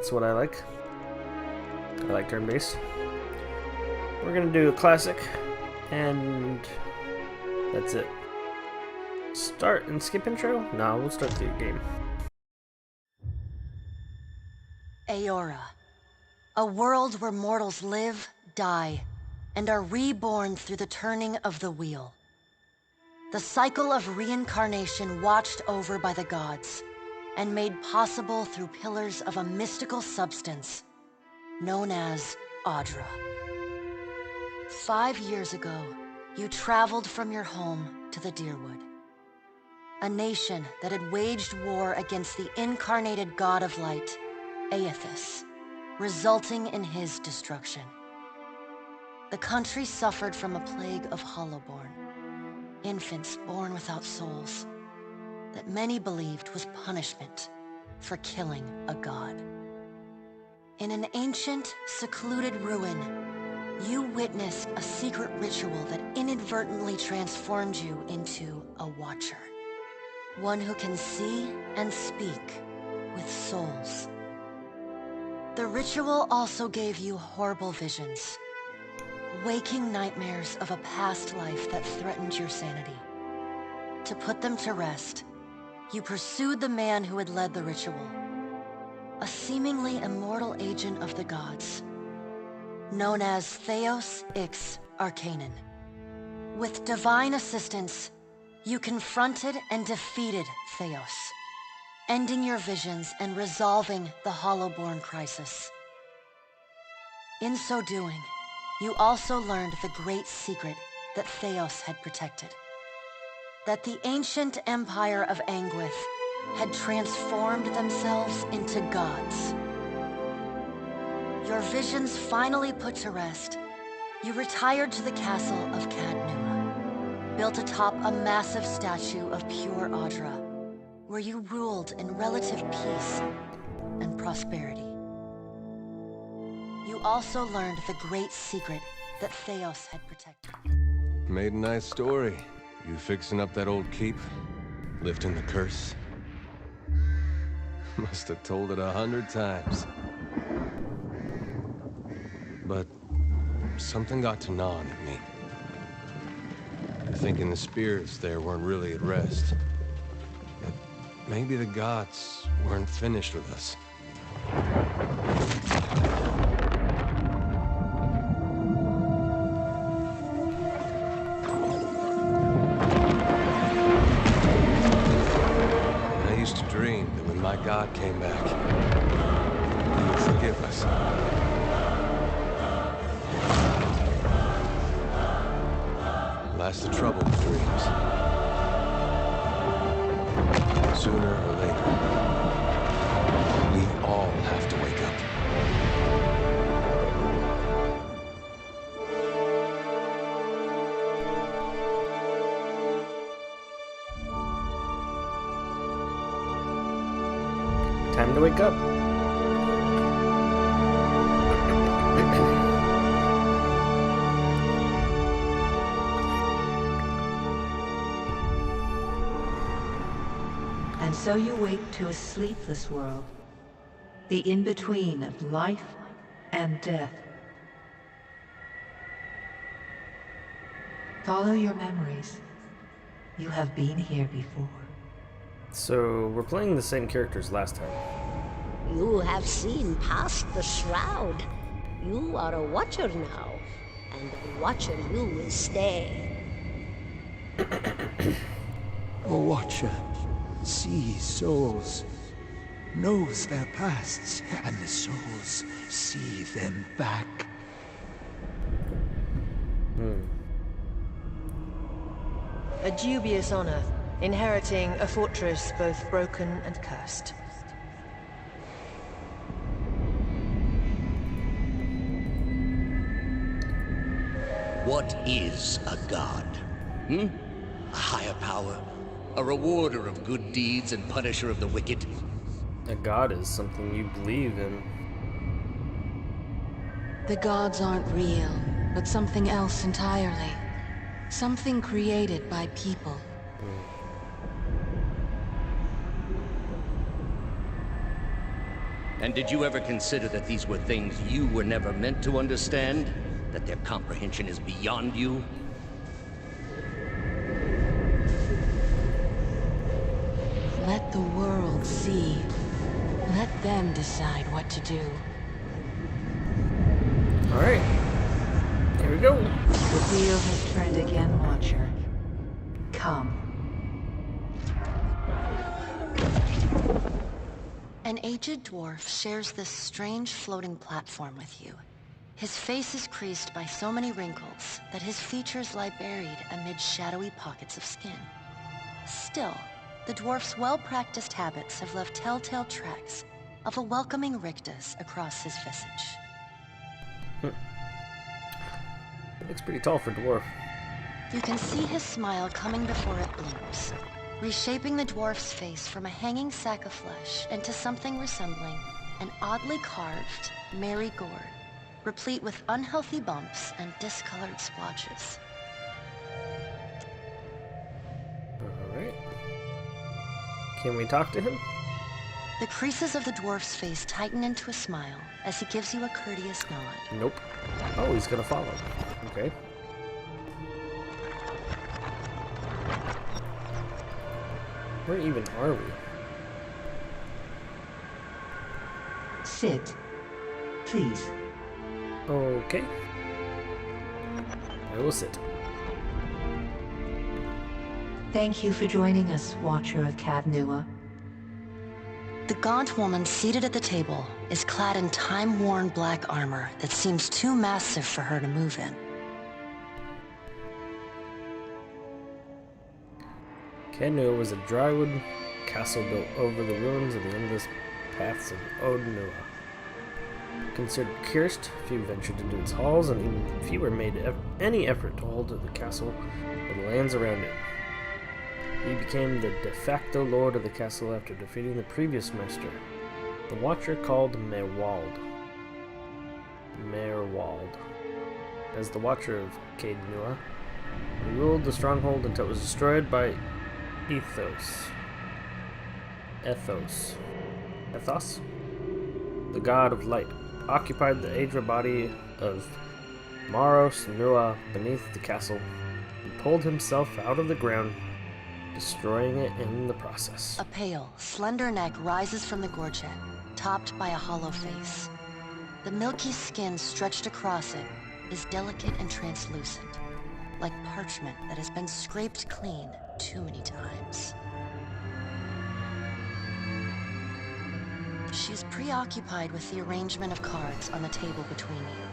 That's what I like. I like turn-based. We're gonna do a classic, and that's it. Start and skip intro? No, we'll start the game. Aora, a world where mortals live, die, and are reborn through the turning of the wheel. The cycle of reincarnation watched over by the gods, and made possible through pillars of a mystical substance known as Audra. 5 years ago, you traveled from your home to the Deerwood, a nation that had waged war against the incarnated god of light, Aethys, resulting in his destruction. The country suffered from a plague of hollowborn, infants born without souls, that many believed was punishment for killing a god. In an ancient, secluded ruin, you witnessed a secret ritual that inadvertently transformed you into a watcher. One who can see and speak with souls. The ritual also gave you horrible visions, waking nightmares of a past life that threatened your sanity. To put them to rest, you pursued the man who had led the ritual, a seemingly immortal agent of the gods, known as Theos Ix Arcanon. With divine assistance, you confronted and defeated Theos, ending your visions and resolving the Hollowborn crisis. In so doing, you also learned the great secret that Theos had protected. That the ancient empire of Anguith had transformed themselves into gods. Your visions finally put to rest, you retired to the castle of Cadnua, built atop a massive statue of pure Audra, where you ruled in relative peace and prosperity. You also learned the great secret that Theos had protected. Made a nice story. You fixing up that old keep? Lifting the curse? Must have told it 100 times. But something got to gnawing at me. Thinking the spirits there weren't really at rest. That maybe the gods weren't finished with us. I used to dream that when my god came back, he would forgive us. Last the trouble with dreams. Sooner or later, we all have to wake up. Time to wake up. And so you wake to a sleepless world, the in-between of life and death. Follow your memories. You have been here before. So, we're playing the same characters last time. You have seen past the shroud. You are a watcher now, and a watcher you will stay. A watcher sees souls, knows their pasts, and the souls see them back. A dubious honor, inheriting a fortress both broken and cursed. What is a god? A higher power? A rewarder of good deeds and punisher of the wicked? A god is something you believe in. The gods aren't real, but something else entirely. Something created by people. And did you ever consider that these were things you were never meant to understand? That their comprehension is beyond you? Let the world see. Let them decide what to do. Alright. Here we go. The wheel has turned again, Watcher. Come. An aged dwarf shares this strange floating platform with you. His face is creased by so many wrinkles that his features lie buried amid shadowy pockets of skin. Still, the dwarf's well-practiced habits have left telltale tracks of a welcoming rictus across his visage. Looks pretty tall for dwarf. You can see his smile coming before it blooms, reshaping the dwarf's face from a hanging sack of flesh into something resembling an oddly carved, merry gourd, replete with unhealthy bumps and discolored splotches. Alright. Can we talk to him? The creases of the dwarf's face tighten into a smile as he gives you a courteous nod. Nope. Oh, he's gonna follow. Okay. Where even are we? Sit. Please. Okay. I will sit. Thank you for joining us, Watcher of Cadnua. The gaunt woman seated at the table is clad in time-worn black armor that seems too massive for her to move in. Cadnua was a drywood castle built over the ruins of the endless paths of Odnua. Considered cursed, few ventured into its halls, and even fewer made any effort to hold the castle or the lands around it. He became the de facto lord of the castle after defeating the previous master, the Watcher called Merwald. As the Watcher of Cadnua, he ruled the stronghold until it was destroyed by Ethos, the god of light, occupied the Aedra body of Maros Nua beneath the castle, and pulled himself out of the ground, destroying it in the process. A pale, slender neck rises from the gorget, topped by a hollow face. The milky skin stretched across it is delicate and translucent, like parchment that has been scraped clean too many times. She is preoccupied with the arrangement of cards on the table between you.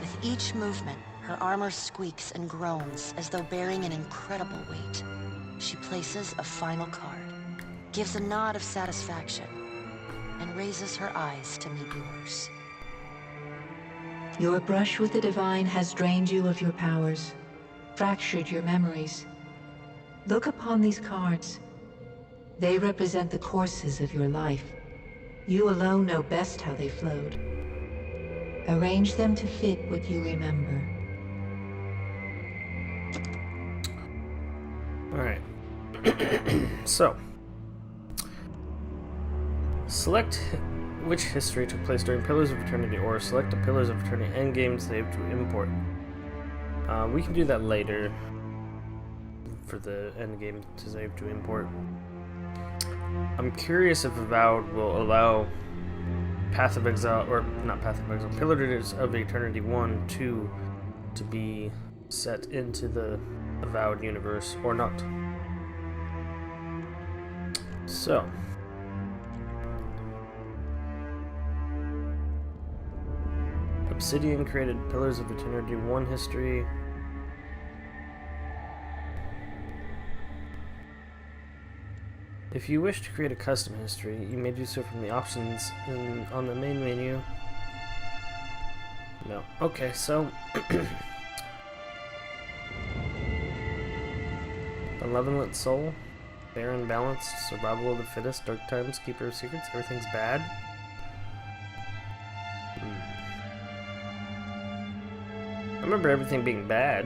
With each movement, her armor squeaks and groans as though bearing an incredible weight. She places a final card, gives a nod of satisfaction, and raises her eyes to meet yours. Your brush with the divine has drained you of your powers, fractured your memories. Look upon these cards. They represent the courses of your life. You alone know best how they flowed. Arrange them to fit what you remember. Alright. So, select which history took place during Pillars of Eternity, or select a Pillars of Eternity endgame save to import. We can do that later for the endgame to save to import. I'm curious if Avowed will allow Path of Exile, or not Path of Exile, Pillars of Eternity 1, 2 to be set into the Avowed universe or not. So, Obsidian created Pillars of Eternity 1 history. If you wish to create a custom history, you may do so from the options on the main menu. No. Okay, so Malevolent Soul, Barren Balance, Survival of the Fittest, Dark Times, Keeper of Secrets, everything's bad. I remember everything being bad.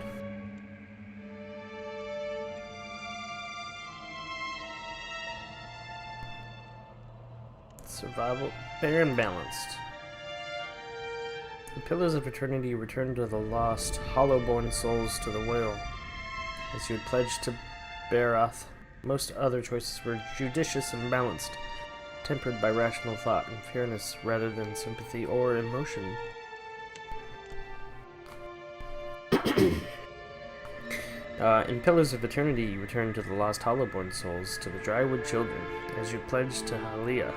survival, fair and balanced. The Pillars of Eternity return to the lost, hollow-born souls to the whale. As you had pledged to Barath, most other choices were judicious and balanced, tempered by rational thought and fairness rather than sympathy or emotion. In Pillars of Eternity, you return to the lost Hollowborn souls, to the Drywood children, as you pledged to Halia.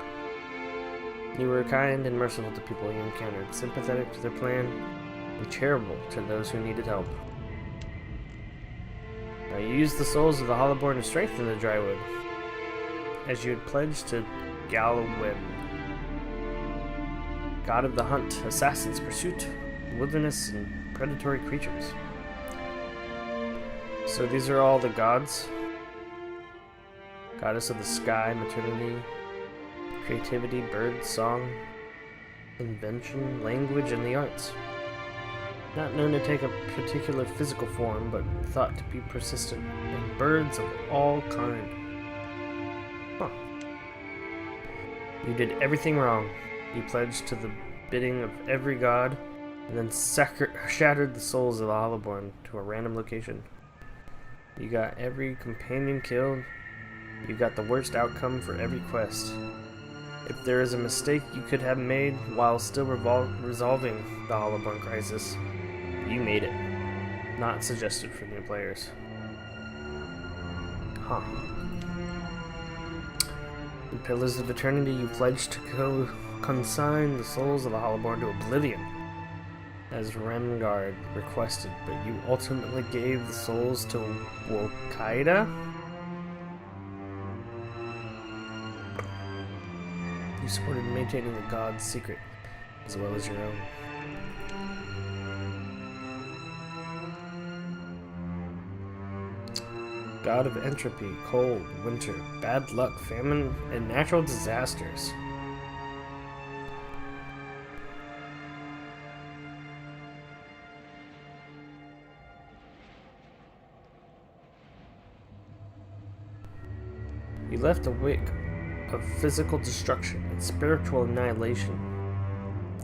You were kind and merciful to people you encountered, sympathetic to their plan, and charitable to those who needed help. Now, you used the souls of the Hollowborn to strengthen the Drywood, as you had pledged to Galwin, god of the hunt, assassins, pursuit, wilderness, and predatory creatures. So these are all the gods. Goddess of the sky, maternity, creativity, bird, song, invention, language, and the arts. Not known to take a particular physical form, but thought to be persistent, and birds of all kind. Huh. You did everything wrong. You pledged to the bidding of every god, and then shattered the souls of the Hollowborn to a random location. You got every companion killed. You got the worst outcome for every quest. If there is a mistake you could have made while still resolving the Hollowborn crisis, you made it. Not suggested for new players. Huh. In Pillars of Eternity, you pledged to consign the souls of the Hollowborn to oblivion, as Remgard requested, but you ultimately gave the souls to Wokaida? You supported maintaining the god's secret, as well as your own. God of entropy, cold, winter, bad luck, famine, and natural disasters. You left a wake of physical destruction and spiritual annihilation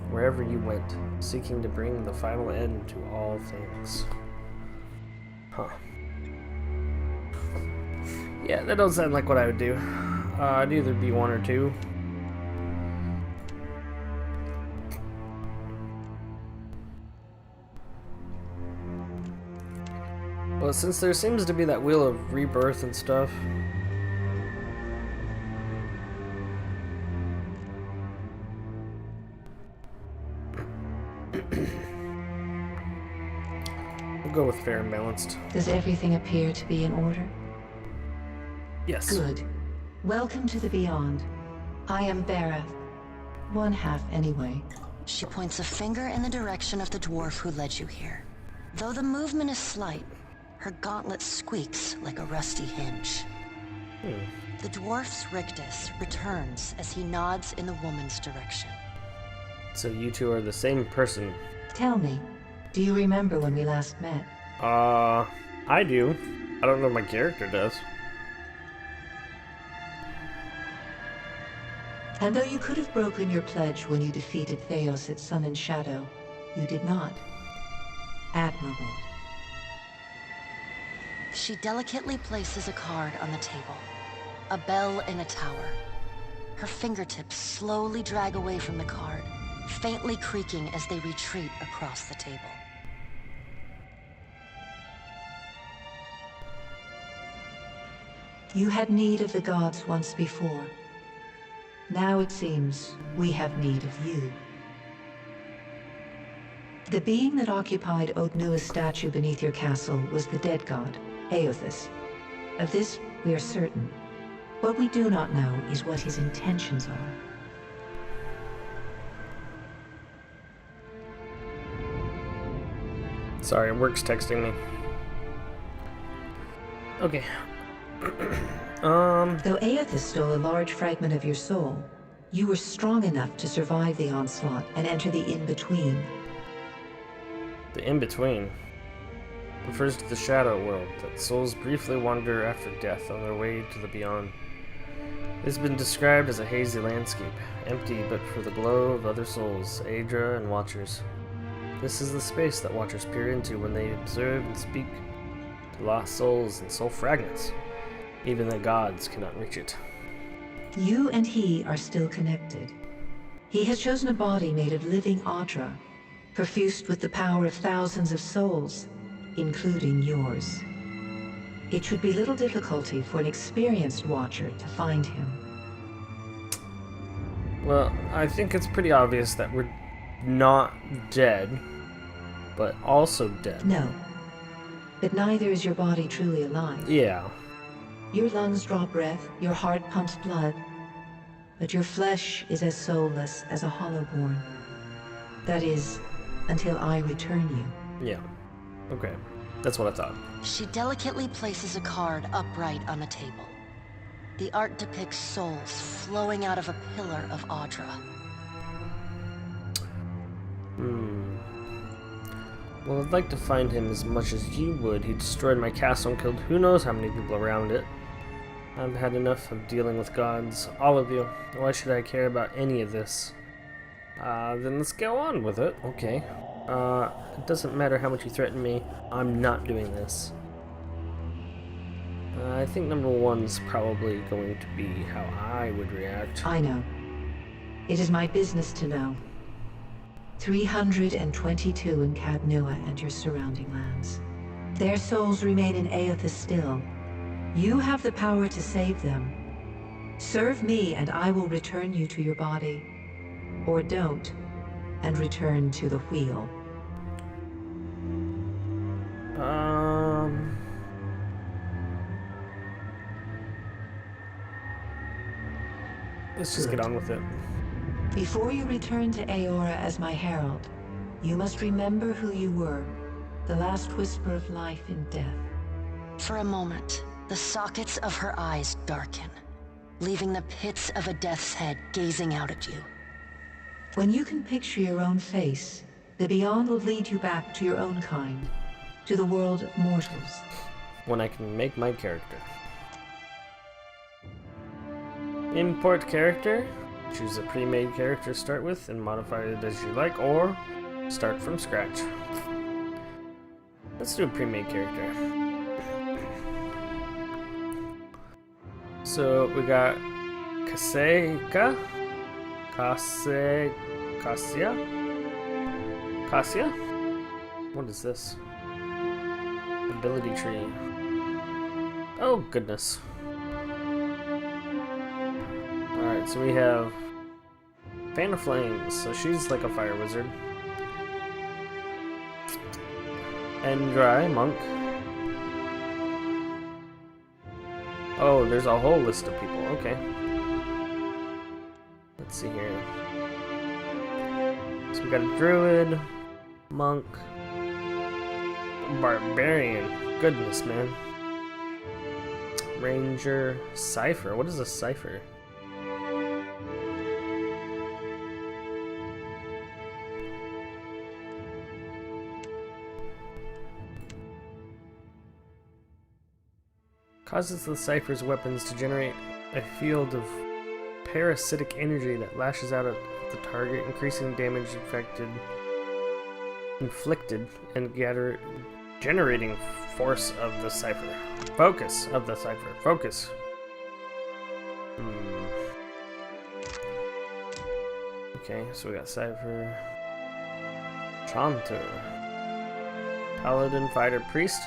wherever you went, seeking to bring the final end to all things. Huh. Yeah, that don't sound like what I would do. I'd either be one or two. Well, since there seems to be that wheel of rebirth and stuff, we'll go with fair and balanced. Does everything appear to be in order? Yes. Good. Welcome to the Beyond. I am Barath. One half, anyway. She points a finger in the direction of the dwarf who led you here. Though the movement is slight, her gauntlet squeaks like a rusty hinge. The dwarf's rictus returns as he nods in the woman's direction. So you two are the same person. Tell me, do you remember when we last met? I do. I don't know if my character does. And though you could have broken your pledge when you defeated Theos at Sun and Shadow, you did not. Admirable. She delicately places a card on the table. A bell in a tower. Her fingertips slowly drag away from the card, faintly creaking as they retreat across the table. You had need of the gods once before. Now it seems we have need of you. The being that occupied Odnua's statue beneath your castle was the dead god, Aothus. Of this we are certain. What we do not know is what his intentions are. Sorry, work's texting me. Okay. Though Aothus stole a large fragment of your soul, you were strong enough to survive the onslaught and enter the in-between. The in-between refers to the shadow world that souls briefly wander after death on their way to the beyond. It's been described as a hazy landscape, empty but for the glow of other souls, Aedra and Watchers. This is the space that Watchers peer into when they observe and speak to lost souls and soul fragments. Even the gods cannot reach it. You and he are still connected. He has chosen a body made of living Audra, perfused with the power of thousands of souls, including yours. It should be little difficulty for an experienced Watcher to find him. Well, I think it's pretty obvious that we're not dead, but also dead. No. But neither is your body truly alive. Yeah. Your lungs draw breath, your heart pumps blood, but your flesh is as soulless as a hollowborn. That is, until I return you. Yeah. Okay. That's what I thought. She delicately places a card upright on the table. The art depicts souls flowing out of a pillar of Audra. Well, I'd like to find him as much as you would. He destroyed my castle and killed who knows how many people around it. I've had enough of dealing with gods. All of you. Why should I care about any of this? Then let's go on with it. Okay. It doesn't matter how much you threaten me. I'm not doing this. I think number one's probably going to be how I would react. I know. It is my business to know. 322 in Cadnua and your surrounding lands. Their souls remain in Aethys still. You have the power to save them. Serve me and I will return you to your body. Or don't, and return to the wheel. Let's just get on with it. Before you return to Aora as my herald, you must remember who you were, the last whisper of life in death. For a moment, the sockets of her eyes darken, leaving the pits of a death's head gazing out at you. When you can picture your own face, the Beyond will lead you back to your own kind, to the world of mortals. When I can make my character. Import character. Choose a pre-made character to start with and modify it as you like, or start from scratch. Let's do a pre-made character. So we got Cassia? What is this? Ability tree. Oh goodness. Alright, so we have Fan of Flames, so she's like a fire wizard. Endry, monk. Oh, there's a whole list of people, okay. Let's see here. So we got a druid, monk, barbarian. Goodness, man. Ranger, cipher. What is a cipher? Causes the cipher's weapons to generate a field of parasitic energy that lashes out at the target, increasing damage inflicted, and generating force of the cipher. Focus of the cipher. Focus. Okay, so we got cipher. Chanter. Paladin, fighter, priest.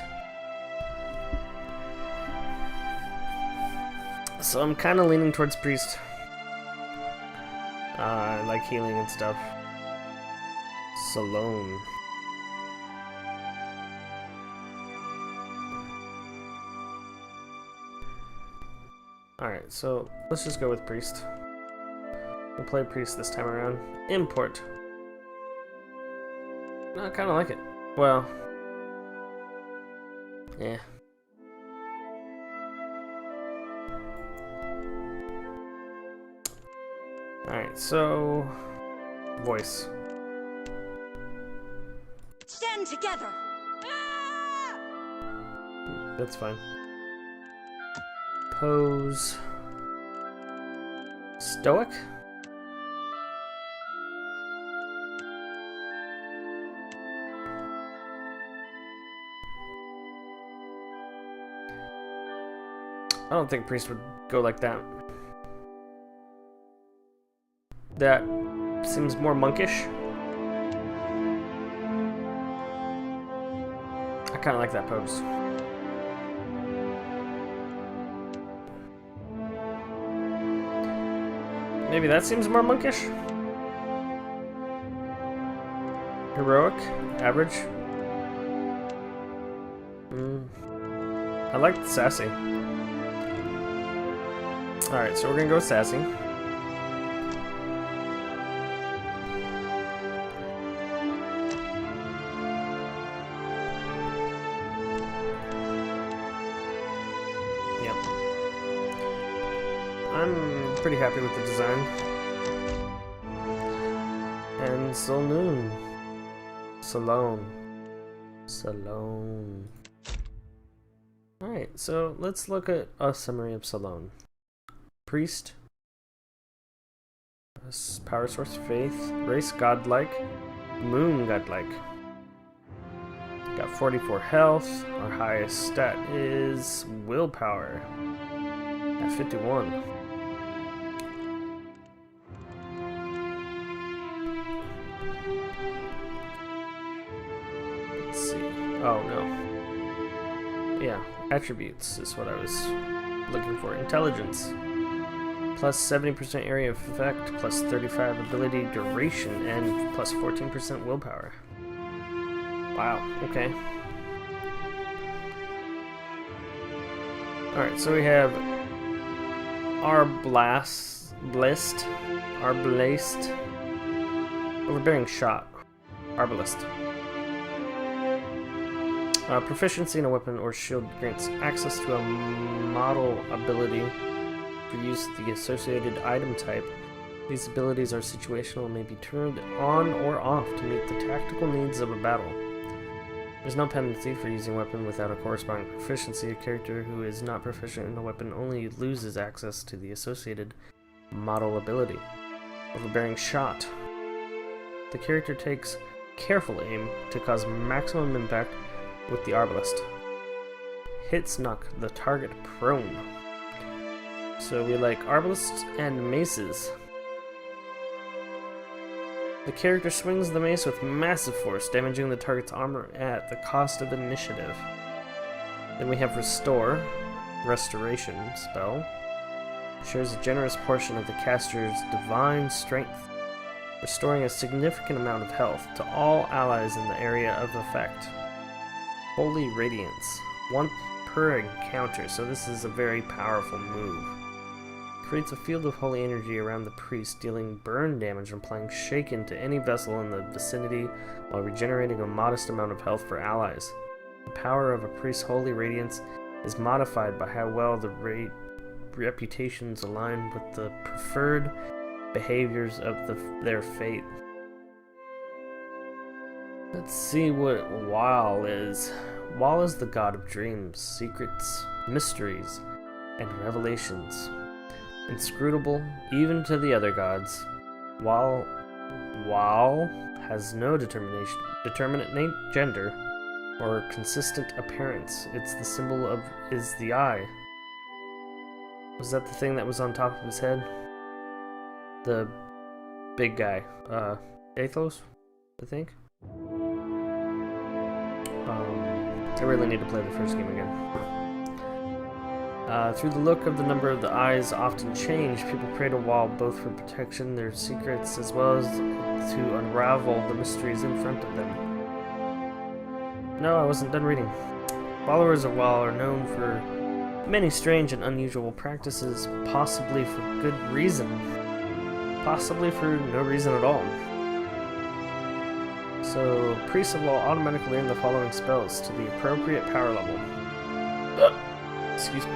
So I'm kind of leaning towards priest. I like healing and stuff. Salome. Alright, so let's just go with priest. We'll play priest this time around. Import. No, I kind of like it. Well, yeah. Alright, so voice. Stand together! That's fine. Pose. Stoic? I don't think priest would go like that. That seems more monkish. I kind of like that pose. Maybe that seems more monkish. Heroic, average. I like the sassy. Alright, so we're gonna go sassy. Yep. I'm pretty happy with the design. And Saloon. Salone. Alright, so let's look at a summary of Salone. Priest. Power source, faith. Race, godlike. Moon, godlike. Got 44 health. Our highest stat is willpower at 51. Let's see. Oh, no. Yeah, attributes is what I was looking for. Intelligence. Plus 70% area of effect, plus 35 ability duration, and plus 14% willpower. Wow, okay. Alright, so we have Arblast, Overbearing Shot, Arbalist. Proficiency in a weapon or shield grants access to a model ability for use of the associated item type. These abilities are situational and may be turned on or off to meet the tactical needs of a battle. There's no penalty for using a weapon without a corresponding proficiency. A character who is not proficient in a weapon only loses access to the associated model ability. Overbearing Shot. The character takes careful aim to cause maximum impact with the arbalist. Hits knock the target prone. So we like arbalists and maces. The character swings the mace with massive force, damaging the target's armor at the cost of initiative. Then we have Restore, Restoration spell. Shares a generous portion of the caster's divine strength, restoring a significant amount of health to all allies in the area of effect. Holy Radiance, 1 per encounter, so this is a very powerful move. Creates a field of holy energy around the priest, dealing burn damage and applying shaken to any vessel in the vicinity while regenerating a modest amount of health for allies. The power of a priest's holy radiance is modified by how well the reputations align with the preferred behaviors of their fate. Let's see what Wal is. Wal is the god of dreams, secrets, mysteries, and revelations. Inscrutable, even to the other gods. Wal has no determinate gender or consistent appearance. It's the symbol of is the eye. Was that the thing that was on top of his head? The big guy. Athos, I think. I really need to play the first game again. Through the look of the number of the eyes often change, people pray to Wal both for protection, their secrets, as well as to unravel the mysteries in front of them. No, I wasn't done reading. Followers of Wal are known for many strange and unusual practices, possibly for good reason, possibly for no reason at all. So, priests of Wal automatically learn the following spells to the appropriate power level. Excuse me.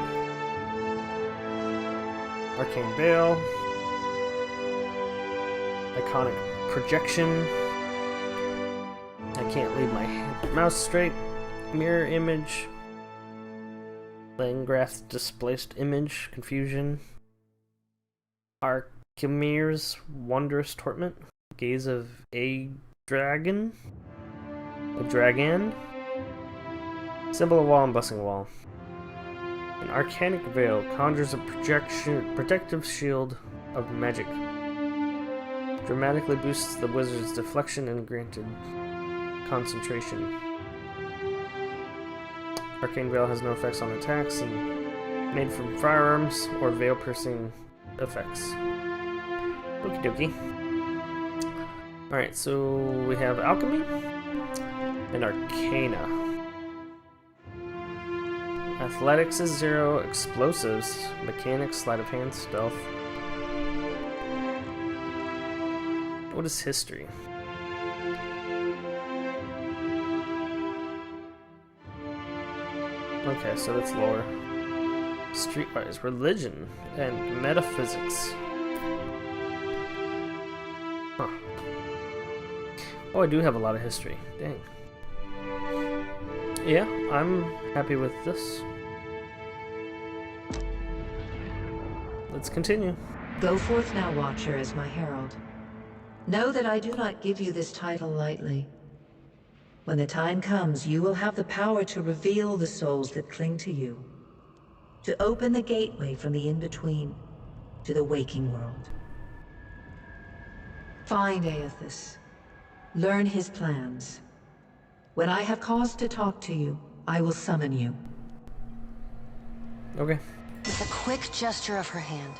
Arcane Veil, Iconic Projection, I can't leave my mouse straight, Mirror Image, Langgraf Displaced Image, Confusion, Kimir's wondrous torment, gaze of a dragon, symbol of wall and blessing wall. An arcanic veil conjures a protective shield of magic. Dramatically boosts the wizard's deflection and granted concentration. Arcane veil has no effects on attacks and made from firearms or veil-piercing effects. Okie dokie. Alright, so we have alchemy and arcana. Athletics is 0, explosives, mechanics, sleight of hand, stealth. What is history? Okay, so that's lower. Streetwise, religion and metaphysics. Huh. Oh, I do have a lot of history. Dang. Yeah, I'm happy with this. Let's continue. Go forth now, Watcher, as my herald. Know that I do not give you this title lightly. When the time comes, you will have the power to reveal the souls that cling to you, to open the gateway from the in-between to the waking world. Find Aethys. Learn his plans. When I have cause to talk to you, I will summon you. Okay. With a quick gesture of her hand,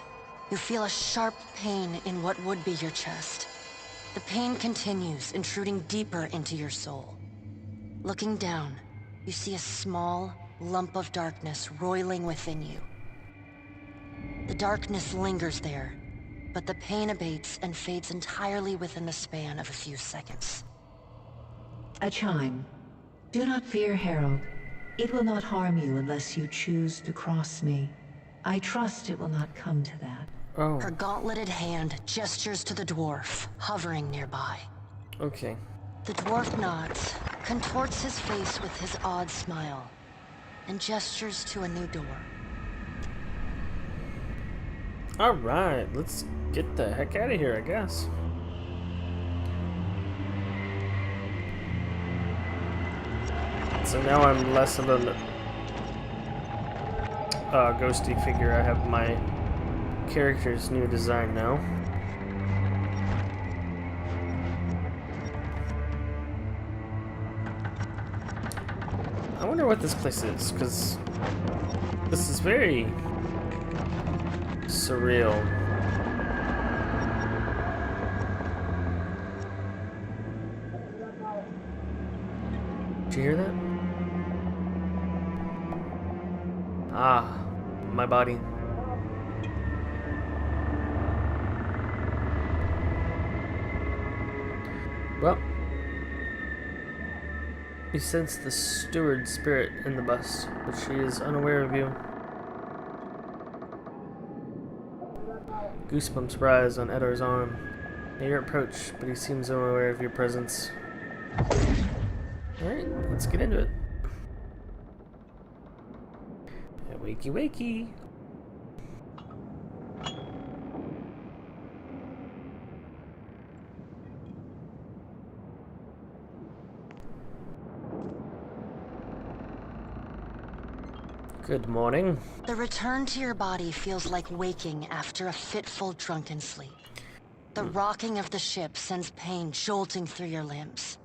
you feel a sharp pain in what would be your chest. The pain continues, intruding deeper into your soul. Looking down, you see a small lump of darkness roiling within you. The darkness lingers there, but the pain abates and fades entirely within the span of a few seconds. A chime. Do not fear, Herald. It will not harm you unless you choose to cross me. I trust it will not come to that. Oh. Her gauntleted hand gestures to the dwarf, hovering nearby. Okay. The dwarf nods, contorts his face with his odd smile, and gestures to a new door. Alright, let's get the heck out of here, I guess. So now I'm less of a ghosty figure. I have my character's new design now. I wonder what this place is, because this is very surreal. Did you hear that? Ah, my body. Well, you sense the steward spirit in the bus, but she is unaware of you. Goosebumps rise on Eddar's arm. They hear approach, but he seems unaware of your presence. Alright, let's get into it. Wakey wakey. Good morning. The return to your body feels like waking after a fitful drunken sleep. The rocking of the ship sends pain jolting through your limbs.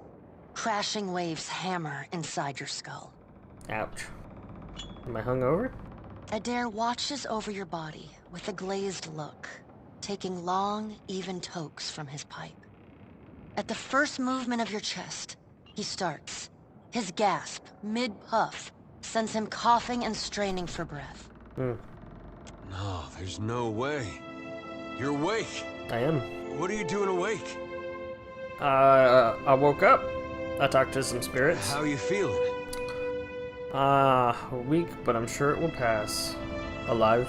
Crashing waves hammer inside your skull. Ouch. Am I hungover? Adair watches over your body with a glazed look, taking long, even tokes from his pipe. At the first movement of your chest, he starts. His gasp, mid-puff, sends him coughing and straining for breath. No, there's no way. You're awake. I am. What are you doing awake? I woke up. I talked to some spirits. How are you feeling? Weak, but I'm sure it will pass. Alive.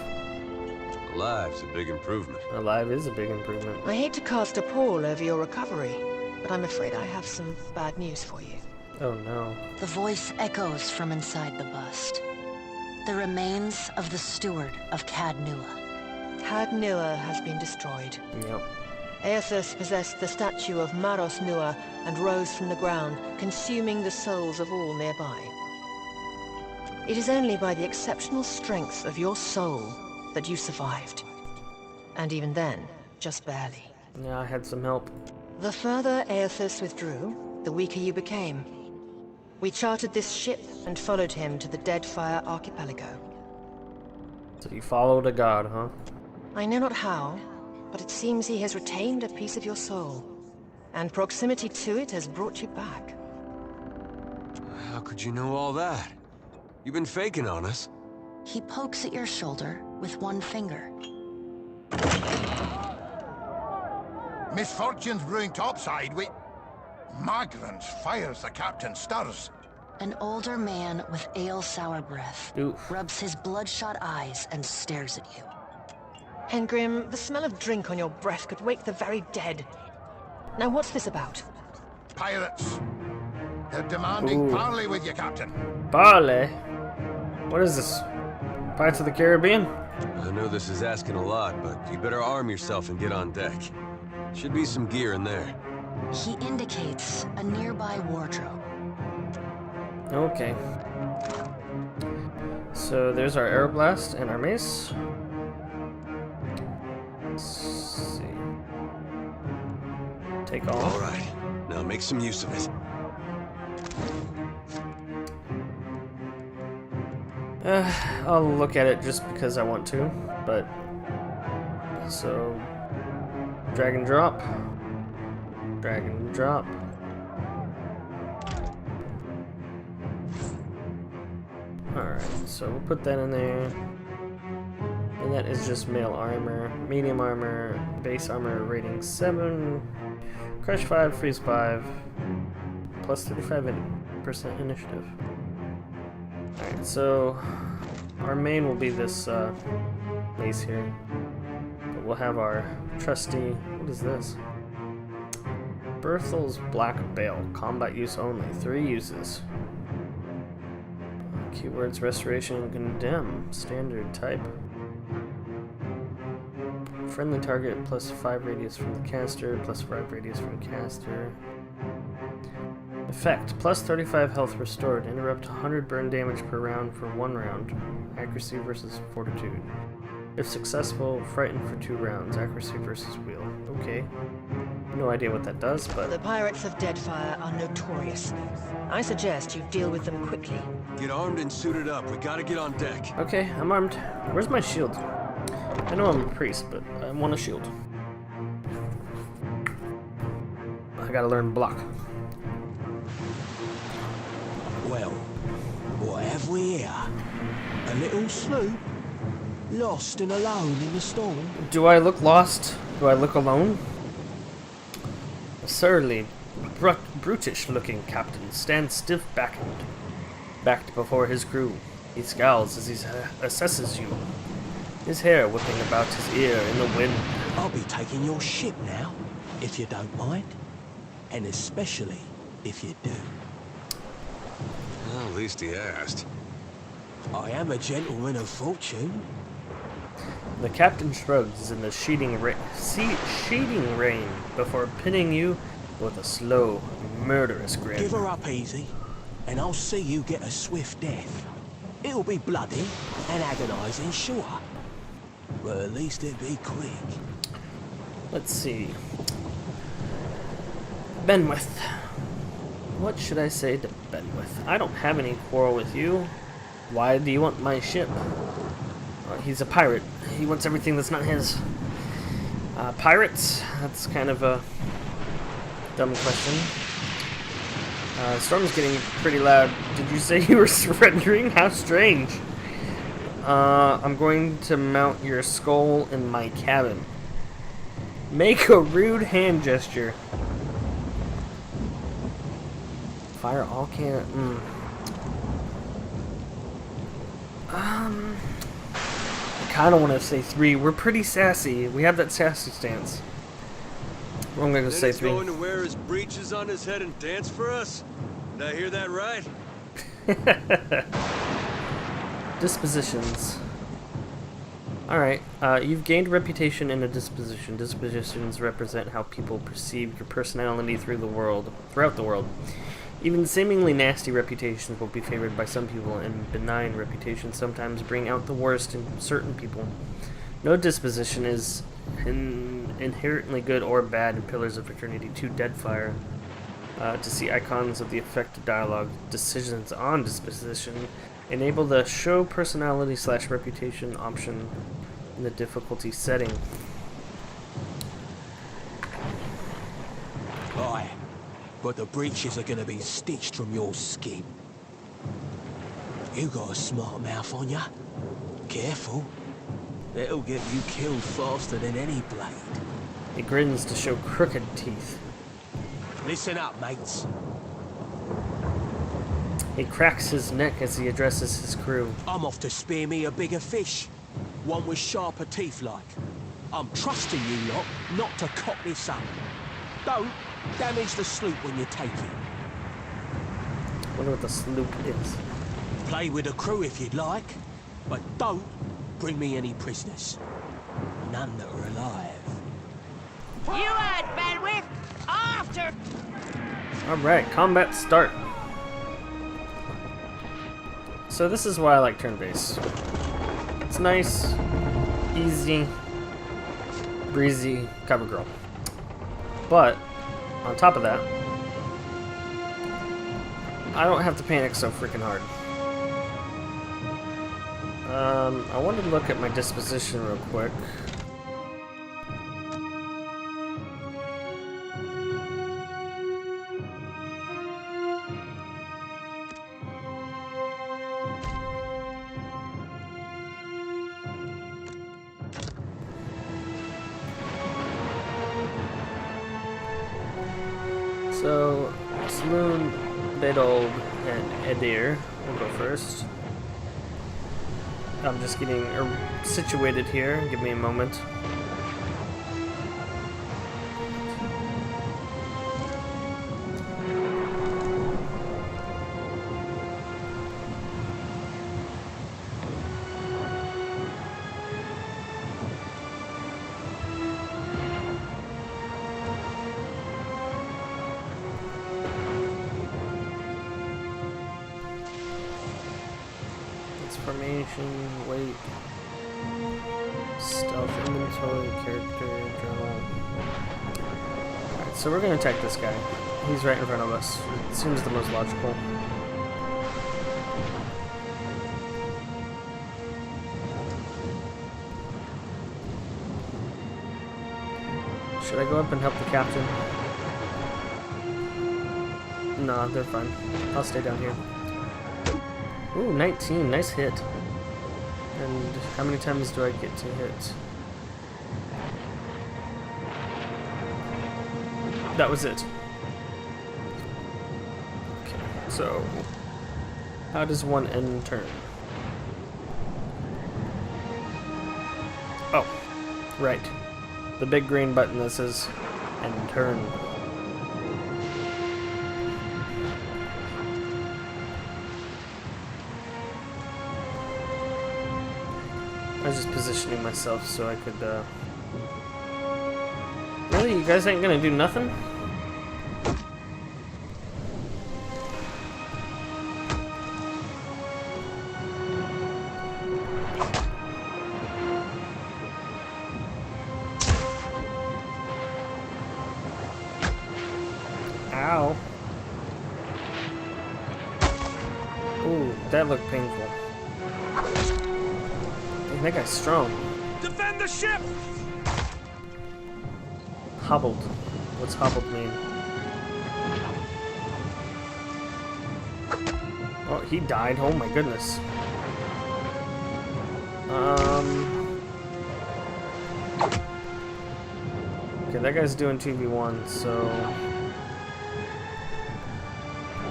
Alive's a big improvement. Alive is a big improvement. I hate to cast a pall over your recovery, but I'm afraid I have some bad news for you. Oh no. The voice echoes from inside the bust. The remains of the steward of Cad Nua. Tad Nua has been destroyed. Yep. Aethys possessed the statue of Maros Nua and rose from the ground, consuming the souls of all nearby. It is only by the exceptional strength of your soul that you survived. And even then, just barely. Yeah, I had some help. The further Aethys withdrew, the weaker you became. We chartered this ship and followed him to the Deadfire archipelago. So you followed a god, huh? I know not how, but it seems he has retained a piece of your soul. And proximity to it has brought you back. How could you know all that? You've been faking on us. He pokes at your shoulder with one finger. Misfortunes brewing topside. Migrants fires the captain stirs. An older man with ale-sour breath Oof. rubs his bloodshot eyes and stares at you. Hengrim, the smell of drink on your breath could wake the very dead. Now what's this about? Pirates. They're demanding Ooh. parley with you, Captain. Barley? What is this? Pirates of the Caribbean? I know this is asking a lot, but you better arm yourself and get on deck. Should be some gear in there. He indicates a nearby wardrobe. Okay. So there's our aeroblast and our mace. Let's see. Take all. All right, now make some use of it. I'll look at it just because I want to, but so drag and drop, drag and drop. Alright, so we'll put that in there. And that is just male armor, medium armor, base armor rating 7, crush 5, freeze 5, plus 35% initiative. Alright, so our main will be this mace here. But we'll have our trusty, what is this? Berthel's Black Bale, combat use only, 3 uses. Keywords restoration and condemn, standard type. Friendly target plus 5 radius from the caster, plus 5 radius from the caster. Effect, plus 35 health restored. Interrupt 100 burn damage per round for 1 round. Accuracy versus fortitude. If successful, frighten for 2 rounds. Accuracy versus wheel. Okay. No idea what that does, but... The pirates of Deadfire are notorious. I suggest you deal with them quickly. Get armed and suited up. We gotta get on deck. Okay, I'm armed. Where's my shield? I know I'm a priest, but I want a shield. I gotta learn block. Well, what have we here? A little sloop? Lost and alone in the storm? Do I look lost? Do I look alone? A surly, brutish-looking captain stands stiff-backed before his crew. He scowls as he assesses you, his hair whipping about his ear in the wind. I'll be taking your ship now, if you don't mind. And especially if you do. Well, at least he asked. I am a gentleman of fortune. The captain shrugs in the sheeting rain before pinning you with a slow, murderous grin. Give her up easy, and I'll see you get a swift death. It'll be bloody and agonizing, sure. But at least it'll be quick. Let's see. Benwith. What should I say to Benwith? I don't have any quarrel with you. Why do you want my ship? He's a pirate. He wants everything that's not his. Pirates? That's kind of a dumb question. Storm's getting pretty loud. Did you say you were surrendering? How strange. I'm going to mount your skull in my cabin. Make a rude hand gesture. Fire all cannon. I kind of want to say 3. We're pretty sassy. We have that sassy stance. I'm going to say 3. Going to wear his breeches on his head and dance for us? Did I hear that right? Dispositions. Alright, you've gained reputation and a disposition. Dispositions represent how people perceive your personality throughout the world. Even seemingly nasty reputations will be favored by some people, and benign reputations sometimes bring out the worst in certain people. No disposition is inherently good or bad in Pillars of Eternity 2 Deadfire. To see icons of the effective dialogue, decisions on disposition, enable the show personality / reputation option in the difficulty setting. Aye, but the breeches are gonna be stitched from your skin. You got a smart mouth on ya. Careful. It'll get you killed faster than any blade. He grins to show crooked teeth. Listen up, mates. He cracks his neck as he addresses his crew. I'm off to spear me a bigger fish. One with sharper teeth like. I'm trusting you lot not to cock this up. Don't damage the sloop when you take it. Wonder what the sloop is. Play with the crew if you'd like, but don't bring me any prisoners. None that are alive. You had bandwidth! After! Alright, combat start. So this is why I like turn-based. It's nice, easy, breezy, cover girl. But, on top of that, I don't have to panic so freaking hard. I wanted to look at my disposition real quick. So, Saloon, Bedold, and Edir will go first. I'm just getting situated here. Give me a moment. Formation, weight, stealth, inventory, character, journal. Alright, so we're gonna attack this guy. He's right in front of us. It seems the most logical. Should I go up and help the captain? Nah, they're fine. I'll stay down here. Ooh, 19. Nice hit. And how many times do I get to hit? That was it. Okay, so how does one end turn? Oh, right. The big green button that says end turn. I was just positioning myself so I could, Really? You guys ain't gonna do nothing? Ow. Ooh, that looked painful. That guy's strong. Defend the ship! Hobbled. What's hobbled mean? Oh, he died. Oh my goodness. Okay, that guy's doing 2v1, so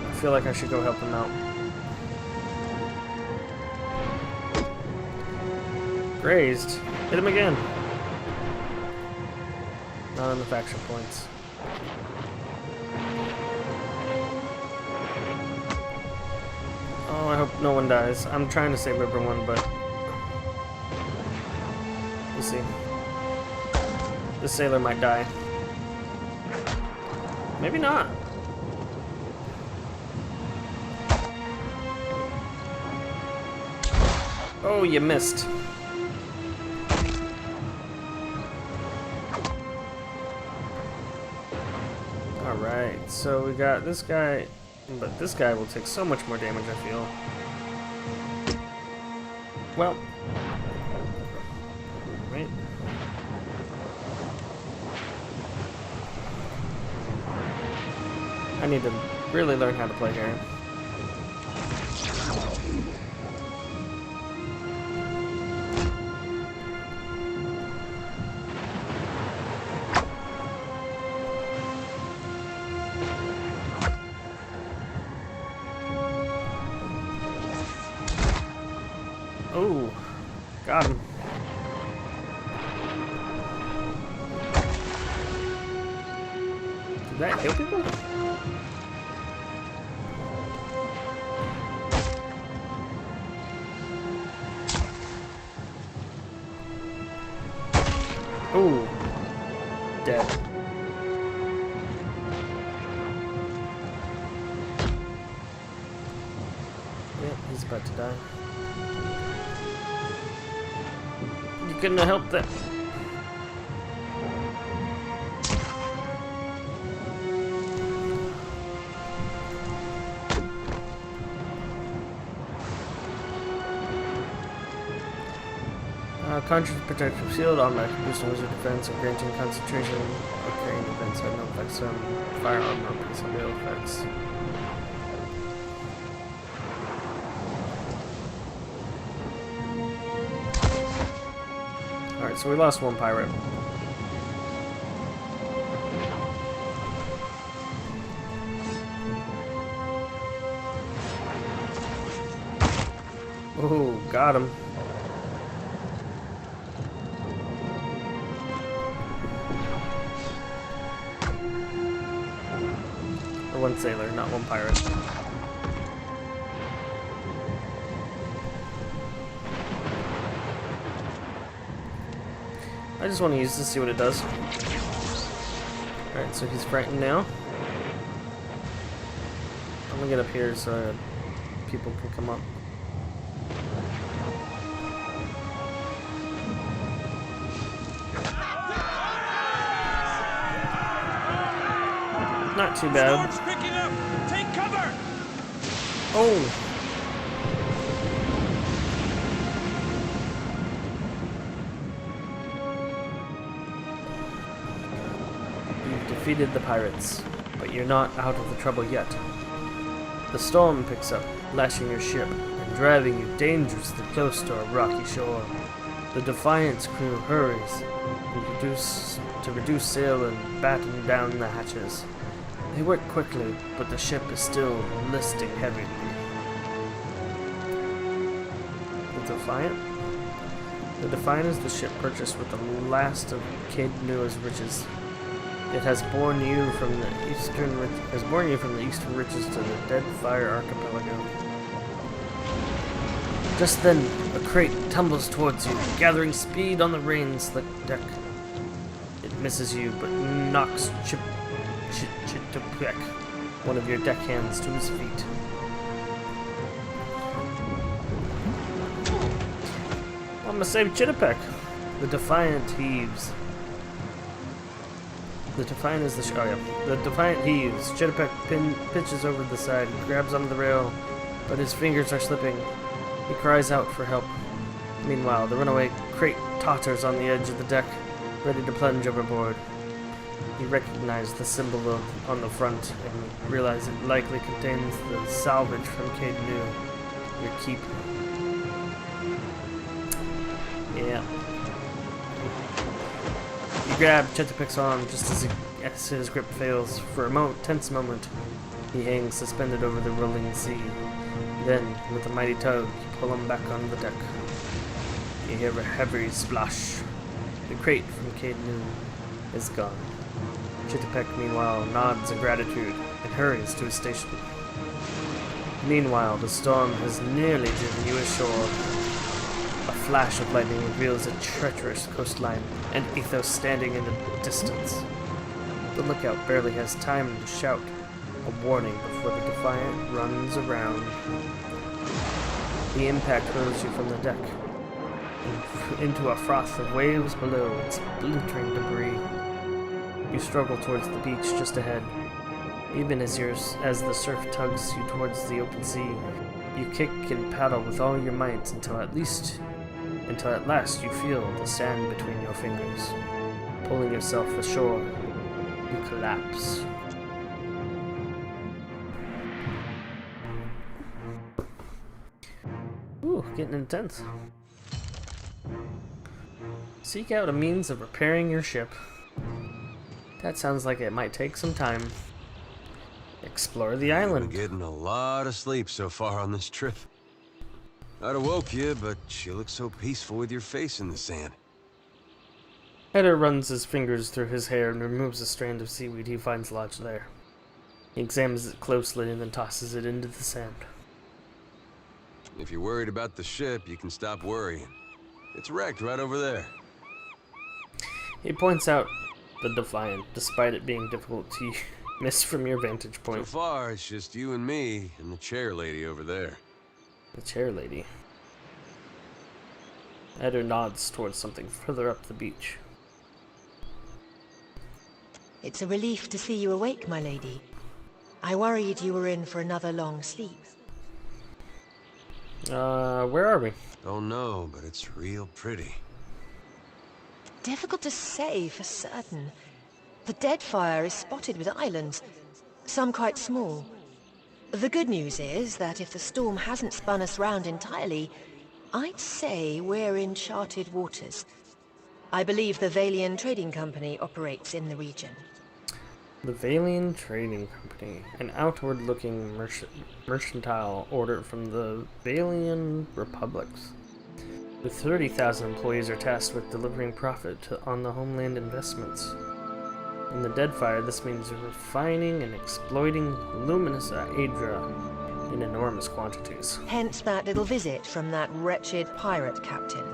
I feel like I should go help him out. Grazed. Hit him again. Not on the faction points. Oh, I hope no one dies. I'm trying to save everyone, but see. This sailor might die. Maybe not. Oh, you missed. Alright, so we got this guy, but this guy will take so much more damage, I feel. Well. Right. I need to really learn how to play here. Oh, got him. Did that kill people? Oh, dead. Yep, he's about to die. You couldn't have helped that. Conscious protective shield, automatic boosting wizard defense, and granting concentration or carrying defense had no effects on fire armor or plus on real effects. Alright, so we lost one pirate. Oh, got him. One sailor, not one pirate. I just want to use this to see what it does. Alright, so he's frightened now. I'm gonna get up here so people can come up. Not too bad. Storm's picking up. Take cover. Oh! You've defeated the pirates, but you're not out of the trouble yet. The storm picks up, lashing your ship and driving you dangerously close to a rocky shore. The Defiant's crew hurries to reduce sail and batten down the hatches. They work quickly, but the ship is still listing heavily. The Defiant? The Defiant is the ship purchased with the last of Caed Nua's riches. It has borne you from the eastern riches to the Deadfire archipelago. Just then, a crate tumbles towards you, gathering speed on the rain-slick deck. It misses you, but knocks Chitapek, one of your deckhands, to his feet. I'm gonna save Chitapek. The Defiant heaves. The Defiant is the oh yeah. The Defiant heaves. Chitapek pitches over the side, grabs onto the rail, but his fingers are slipping. He cries out for help. Meanwhile, the runaway crate totters on the edge of the deck, ready to plunge overboard. You recognize the symbol on the front and realize it likely contains the salvage from Caed Nu, your keep. Yeah. You grab Chitapek's arm just as his grip fails. For a tense moment, he hangs suspended over the rolling sea. Then, with a mighty tug, you pull him back on the deck. You hear a heavy splash. The crate from Caed Nu is gone. Chitapek, meanwhile, nods in gratitude and hurries to his station. Meanwhile, the storm has nearly driven you ashore. A flash of lightning reveals a treacherous coastline and Athos standing in the distance. The lookout barely has time to shout a warning before the Defiant runs around. The impact hurls you from the deck into a froth of waves below and splintering debris. You struggle towards the beach just ahead. Even as the surf tugs you towards the open sea, you kick and paddle with all your might until at last you feel the sand between your fingers. Pulling yourself ashore, you collapse. Ooh, getting intense. Seek out a means of repairing your ship. That sounds like it might take some time. Explore the island. Been getting a lot of sleep so far on this trip. I'd have woke you, but you look so peaceful with your face in the sand. Eder runs his fingers through his hair and removes a strand of seaweed he finds lodged there. He examines it closely and then tosses it into the sand. If you're worried about the ship, you can stop worrying. It's wrecked right over there. He points out the Defiant, despite it being difficult to miss from your vantage point. So far, it's just you and me and the chair lady over there. The chair lady. Eder nods towards something further up the beach. It's a relief to see you awake, my lady. I worried you were in for another long sleep. Where are we? Don't know, but it's real pretty. Difficult to say for certain. The Deadfire is spotted with islands, some quite small. The good news is that if the storm hasn't spun us round entirely, I'd say we're in charted waters. I believe the Valian Trading Company operates in the region. The Valian Trading Company, an outward-looking mercantile order from the Valian Republics. With 30,000 employees are tasked with delivering profit on the homeland investments. In the Deadfire, this means refining and exploiting luminous Aedra in enormous quantities. Hence that little visit from that wretched pirate captain.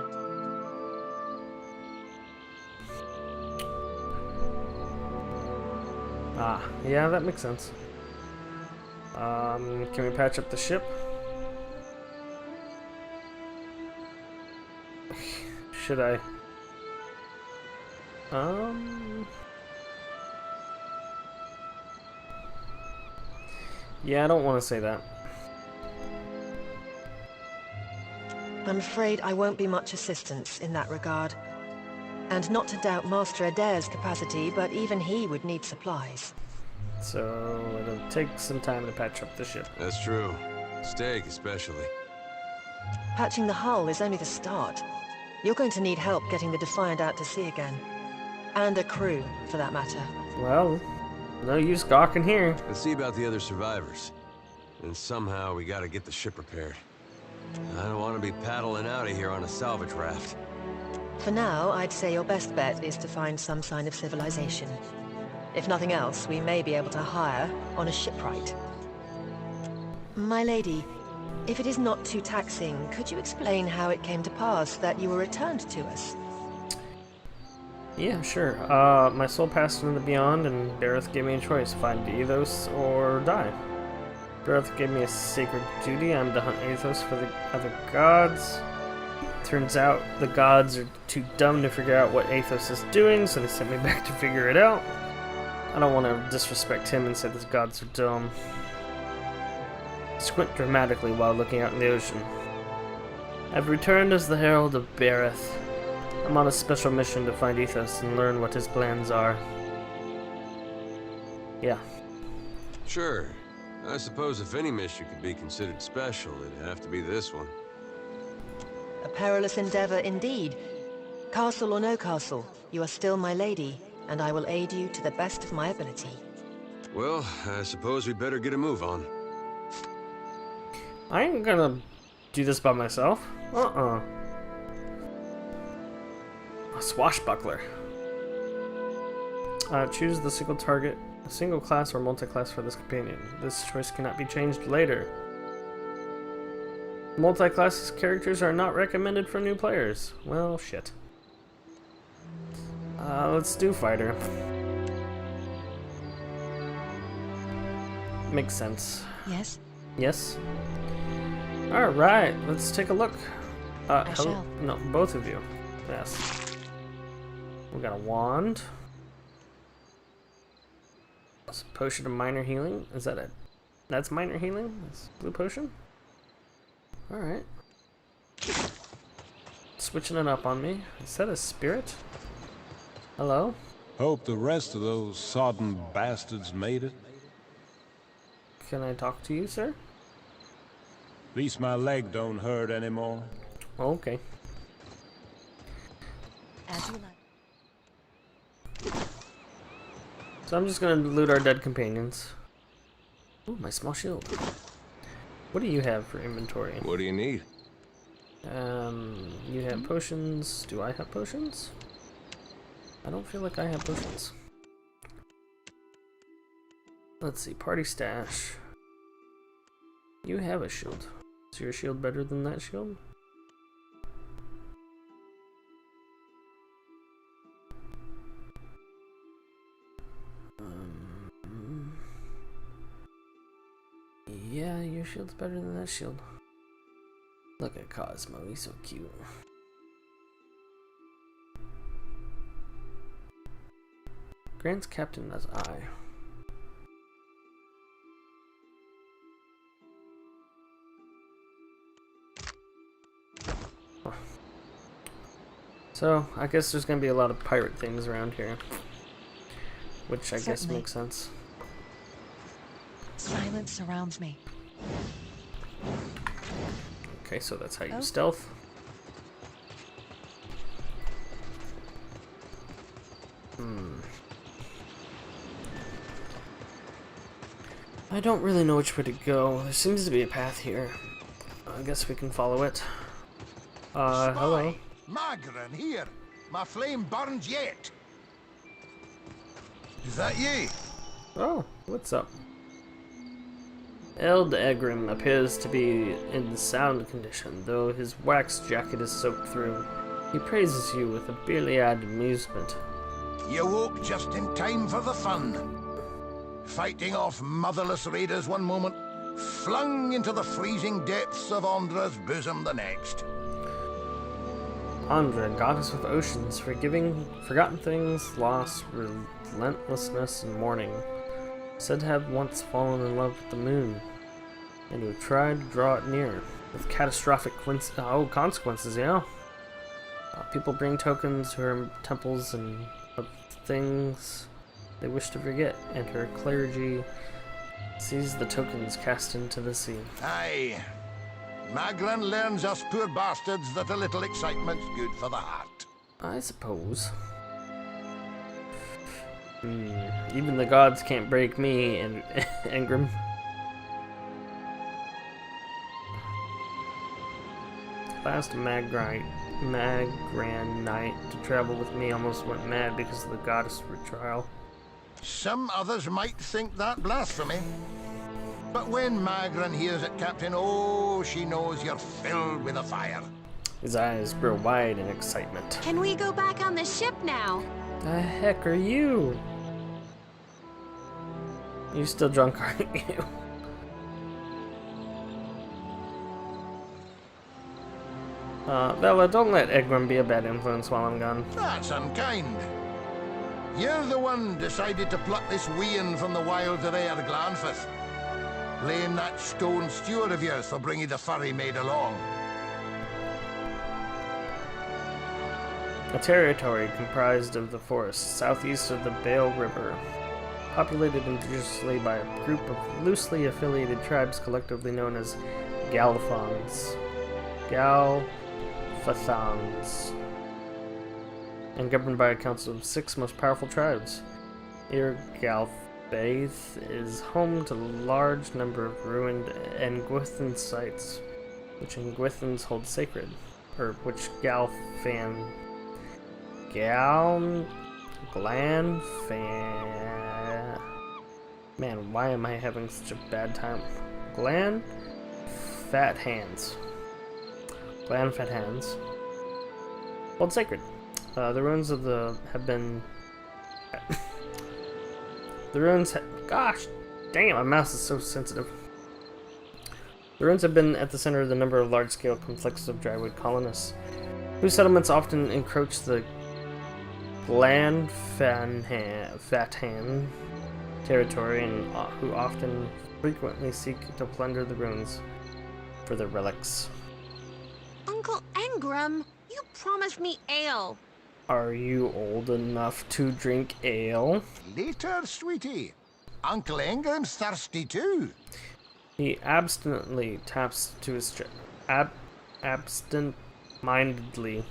Ah, yeah, that makes sense. Can we patch up the ship? Should I? Yeah, I don't want to say that. I'm afraid I won't be much assistance in that regard. And not to doubt Master Adair's capacity, but even he would need supplies. So it'll take some time to patch up the ship. That's true. Steak, especially. Patching the hull is only the start. You're going to need help getting the Defiant out to sea again. And a crew, for that matter. Well, no use gawking here. Let's see about the other survivors. And somehow we gotta get the ship repaired. I don't want to be paddling out of here on a salvage raft. For now, I'd say your best bet is to find some sign of civilization. If nothing else, we may be able to hire on a shipwright. My lady, if it is not too taxing, could you explain how it came to pass that you were returned to us? Yeah, sure. My soul passed into the beyond, and Dareth gave me a choice: find Athos or die. Dareth gave me a sacred duty. I'm to hunt Athos for the other gods. Turns out the gods are too dumb to figure out what Athos is doing, so they sent me back to figure it out. I don't want to disrespect him and say the gods are dumb. Squint dramatically while looking out in the ocean. I've returned as the Herald of Dareth. I'm on a special mission to find Athos and learn what his plans are. Yeah. Sure. I suppose if any mission could be considered special, it'd have to be this one. A perilous endeavor indeed. Castle or no castle, you are still my lady, and I will aid you to the best of my ability. Well, I suppose we'd better get a move on. I ain't gonna do this by myself. A swashbuckler. Choose the single target, a single class or multi-class for this companion. This choice cannot be changed later. Multi-class characters are not recommended for new players. Well, shit. Let's do fighter. Makes sense. Yes? Yes? Alright, let's take a look. I shall. No, both of you. Yes. We got a wand. It's a potion of minor healing. Is that it? That's minor healing? That's blue potion? Alright. Switching it up on me. Is that a spirit? Hello? Hope the rest of those sodden bastards made it. Can I talk to you, sir? At least my leg don't hurt anymore. Okay. As you like. So I'm just gonna loot our dead companions. Ooh, my small shield. What do you have for inventory? What do you need? You have potions. Do I have potions? I don't feel like I have potions. Let's see, party stash. You have a shield. Is your shield better than that shield? Yeah, your shield's better than that shield. Look at Cosmo, he's so cute. Grant's captain as I. So, I guess there's gonna be a lot of pirate things around here. Which I guess makes sense. Silence surrounds me. Okay, so that's how you stealth. I don't really know which way to go. There seems to be a path here. I guess we can follow it. Hello. Magran here. My flame burns yet. Is that ye? Oh, what's up? Eld Egrim appears to be in sound condition, though his wax jacket is soaked through. He praises you with a beer-eyed amusement. You woke just in time for the fun. Fighting off motherless raiders one moment, flung into the freezing depths of Ondra's bosom the next. Andra, goddess of oceans, forgotten things, loss, relentlessness, and mourning, said to have once fallen in love with the moon, and who tried to draw it near, with catastrophic consequences, yeah. People bring tokens to her temples and of things they wish to forget, and her clergy sees the tokens cast into the sea. Aye. Magran learns us poor bastards that a little excitement's good for the heart. I suppose. Even the gods can't break me, and Engrim. Last Magran knight to travel with me almost went mad because of the goddess trial. Some others might think that blasphemy. But when Magran hears it, Captain, oh, she knows you're filled with a fire. His eyes grow wide in excitement. Can we go back on the ship now? The heck are you? You still drunk, aren't you? Bella, don't let Egrim be a bad influence while I'm gone. That's unkind. You're the one decided to pluck this wean from the wilds of Aer Glanfith. Blame that stone steward of yours for bringing the furry maid along. A territory comprised of the forest southeast of the Bale River, populated indigenously by a group of loosely affiliated tribes collectively known as Galfons. Galfathons. And governed by a council of 6 most powerful tribes. Irgalfaith is home to a large number of ruined Engwithan sites, which Engwithans hold sacred, or which Glanfan. Man, why am I having such a bad time? Fat hands. Gland fat hands. Hold sacred. The ruins of have been. The ruins. Gosh, dang it! My mouse is so sensitive. The ruins have been at the center of the number of large-scale conflicts of drywood colonists, whose settlements often encroach the Gland fat hand territory, and who often frequently seek to plunder the ruins for their relics. Uncle Engram, you promised me ale. Are you old enough to drink ale? Later, sweetie. Uncle Engram's thirsty too. He abstinently taps to his chest. Absent-mindedly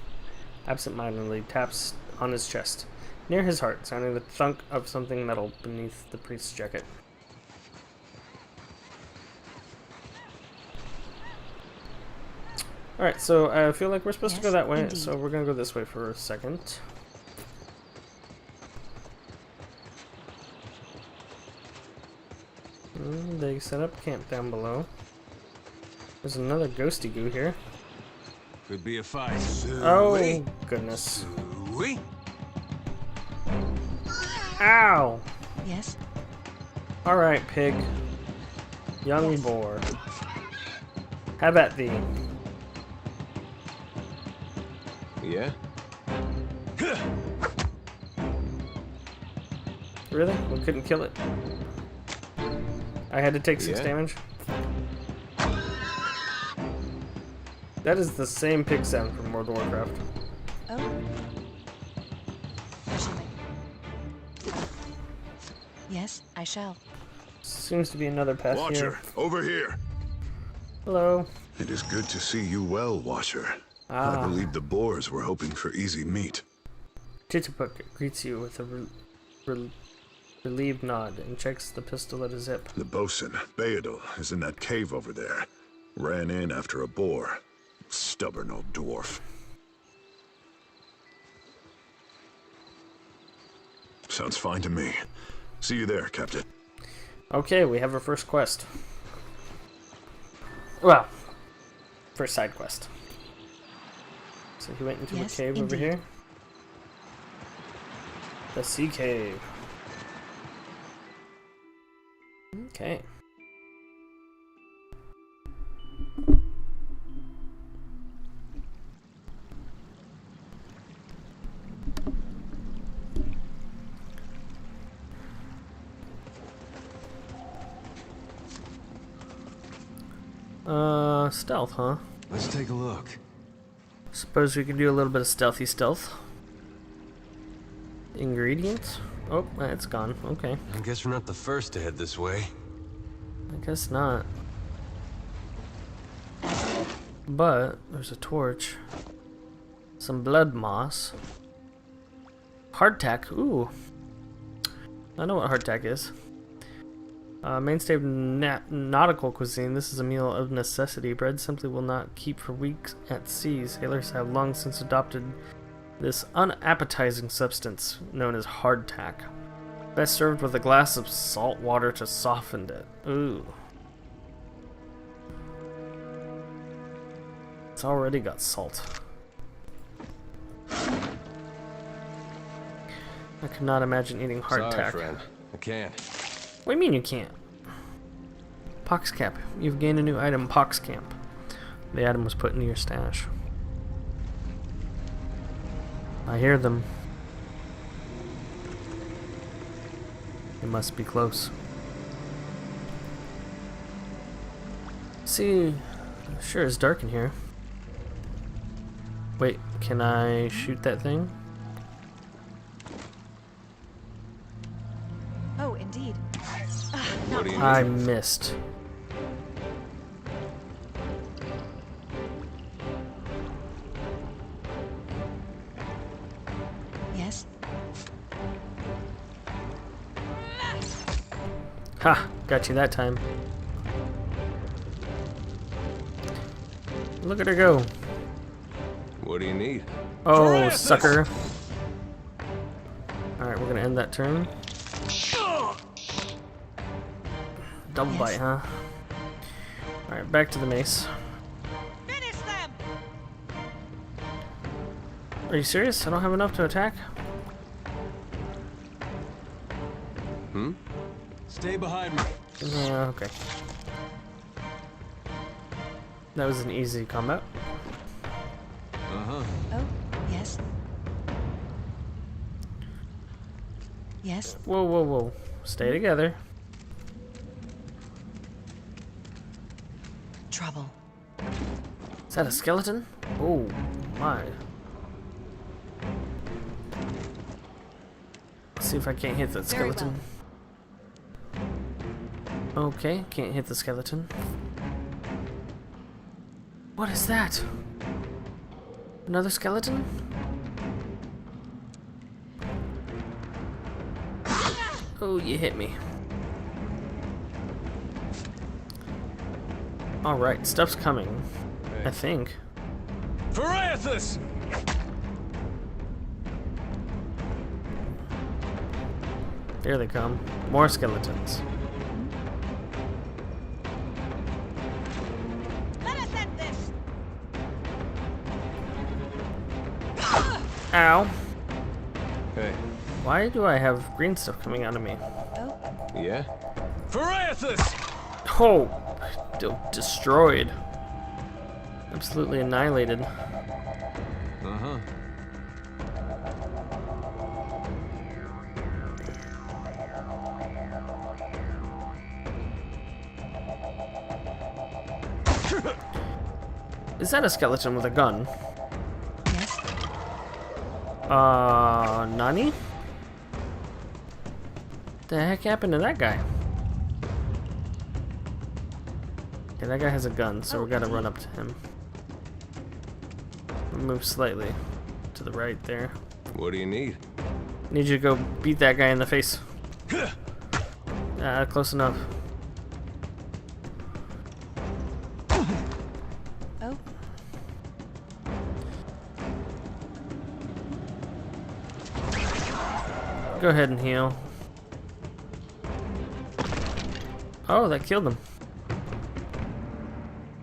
taps on his chest, near his heart, sounding the thunk of something metal beneath the priest's jacket. Alright, so I feel like we're supposed to go that way, indeed. So we're gonna go this way for a second. They set up camp down below. There's another ghosty goo here. Could be a fight. Oh, goodness. Ow! Yes? Alright, pig. Young boar. Have at thee. Yeah? Really? We couldn't kill it? I had to take 6 damage? That is the same pig sound from World of Warcraft. Oh. Yes, I shall. Seems to be another path Watcher, here. over here. Hello. It is good to see you well, Watcher. I believe the boars were hoping for easy meat. Titipuk greets you with a relieved nod and checks the pistol at his hip. The bosun, Beadle, is in that cave over there. Ran in after a boar. Stubborn old dwarf. Sounds fine to me. See you there, Captain. Okay, we have our first quest. Well, first side quest. So he went into a cave over here. The sea cave. Okay. Stealth, huh? Let's take a look. Suppose we could do a little bit of stealthy stealth. Ingredients? Oh, it's gone. Okay. I guess we're not the first to head this way. I guess not. But there's a torch. Some blood moss. Hardtack. Ooh. I know what hardtack is. Mainstay of nautical cuisine. This is a meal of necessity. Bread simply will not keep for weeks at sea. Sailors have long since adopted this unappetizing substance known as hardtack. Best served with a glass of salt water to soften it. Ooh. It's already got salt. I could not imagine eating hardtack. Sorry, friend. I can't. What do you mean you can't? Poxcap. You've gained a new item, Poxcamp. The item was put into your stash. I hear them. They must be close. See, sure is dark in here. Wait, can I shoot that thing? Oh, indeed. I missed. Yes. Ha! Got you that time. Look at her go. What do you need? Oh, sucker. Alright, we're gonna end that turn. Double bite, huh? Alright, back to the mace. Finish them. Are you serious? I don't have enough to attack? Hmm? Stay behind me. Yeah, okay. That was an easy combat. Uh-huh. Oh, yes. Yes. Whoa, whoa, whoa. Stay together. Trouble. Is that a skeleton? Oh, my. Let's see if I can't hit that Very skeleton. Okay, can't hit the skeleton. What is that? Another skeleton? Oh, you hit me. Alright, stuff's coming. I think. Pharaothus! There they come. More skeletons. Let us end this! Ow. Hey. Why do I have green stuff coming out of me? Yeah? Pharaothus! Oh! Destroyed. Absolutely annihilated. Uh-huh. Is that a skeleton with a gun? Yes. Nani? The heck happened to that guy? Okay, that guy has a gun, so we gotta run up to him. Move slightly to the right there. What do you need? Need you to go beat that guy in the face. Close enough. Oh. Go ahead and heal. Oh, that killed him.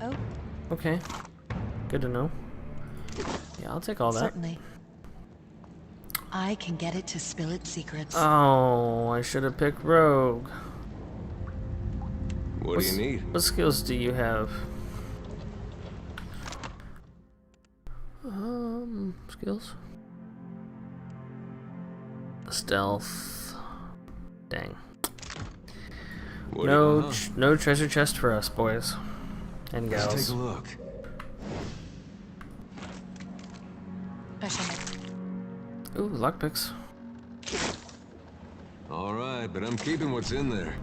Oh. Okay. Good to know. Yeah, I'll take all that. Certainly. I can get it to spill its secrets. Oh, I should have picked Rogue. What do you need? What skills do you have? Skills? Stealth. Dang. No treasure chest for us, boys and gals. Let's take a look. I shall make. Ooh, lockpicks. All right, but I'm keeping what's in there.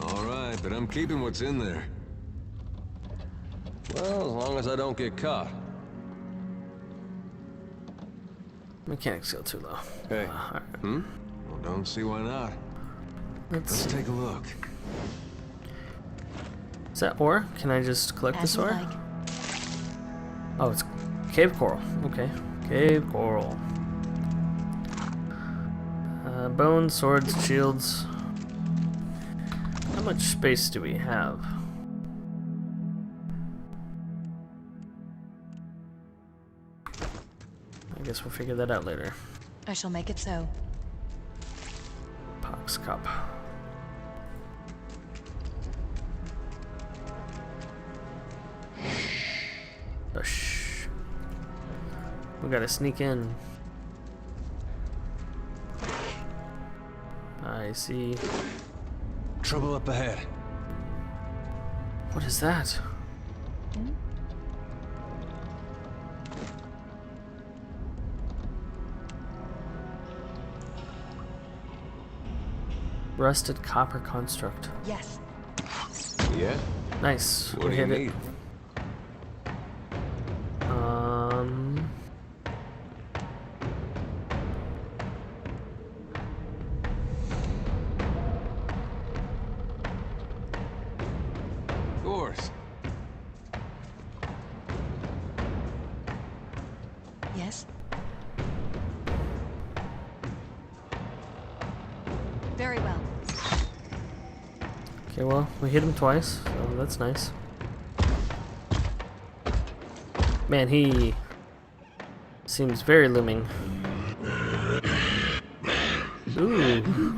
All right, but I'm keeping what's in there. Well, as long as I don't get caught. Mechanic skill too low. Hey. Right. Well, don't see why not. Let's take a look. Is that ore? Can I just collect this ore? Like. Oh, it's cave coral. Okay. Cave coral. Bones, swords, shields. How much space do we have? I guess we'll figure that out later. I shall make it so. Pox cup. Bush. We gotta sneak in. I see. Trouble up ahead. What is that? Rusted copper construct. Yes. Yeah? Nice. What do you hit need? it. Of course. Yes. Very well. Okay, well, we hit him twice, so that's nice. Man, he Seems very looming. Ooh.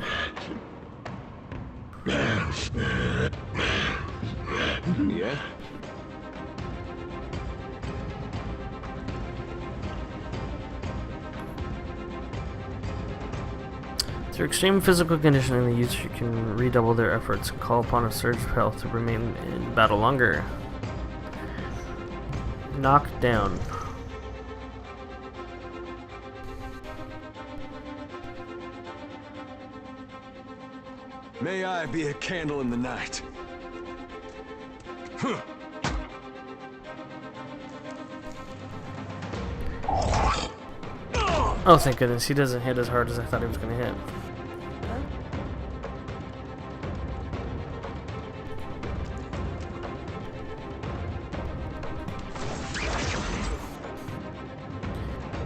Yeah? Through extreme physical conditioning, the user can redouble their efforts and call upon a surge of health to remain in battle longer. Knock down. May I be a candle in the night. Oh, thank goodness, he doesn't hit as hard as I thought he was going to hit.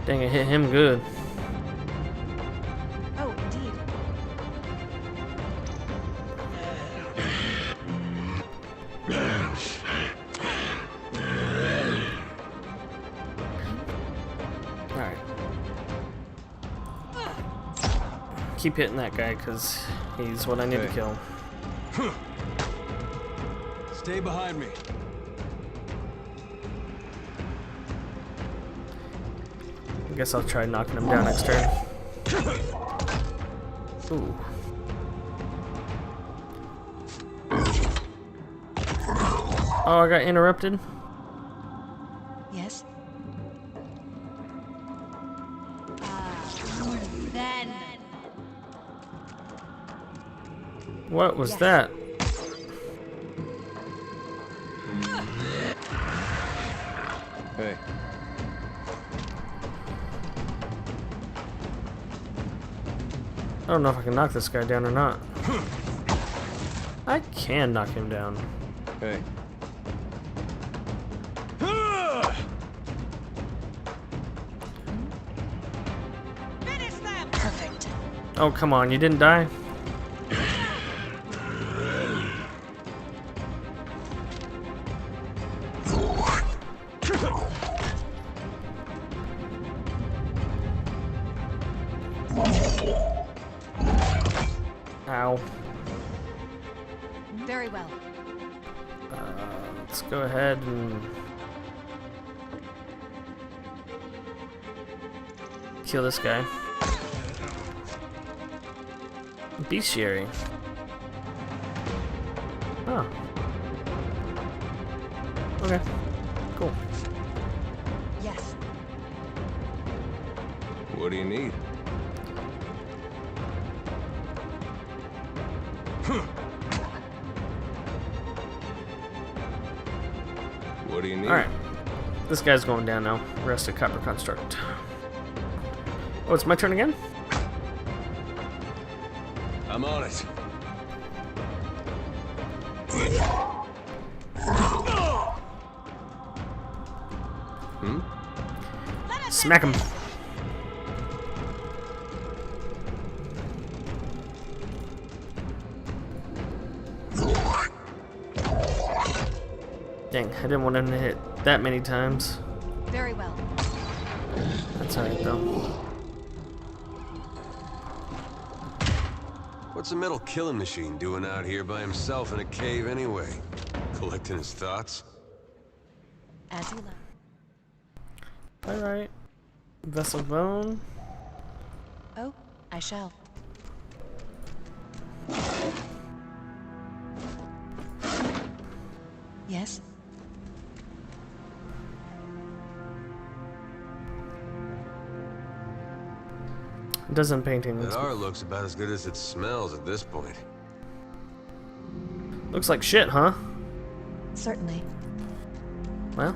Dang, it hit him good. Oh, indeed. Alright. Keep hitting that guy, because he's what I need to kill. Stay behind me. I guess I'll try knocking him down next turn. Ooh. Oh, I got interrupted. Yes? Then. What was that? Hey. I don't know if I can knock this guy down or not. I can knock him down. Hey. Perfect. Oh, come on, you didn't die? Ow. Very well. Let's go ahead and kill this guy. Bestiary. Oh. Okay. Cool. Yes. What do you need? What do you need? Alright. This guy's going down now. Rest of Copper Construct. Oh, it's my turn again? I'm on it. Smack him. Dang, I didn't want him to hit that many times. Very well. That's alright though. What's a metal killing machine doing out here by himself in a cave anyway? Collecting his thoughts? As you like. Alright. Vessel bone. Oh, I shall. Yes? Dozen painting. That art looks about as good as it smells at this point. Looks like shit, huh? Certainly. Well,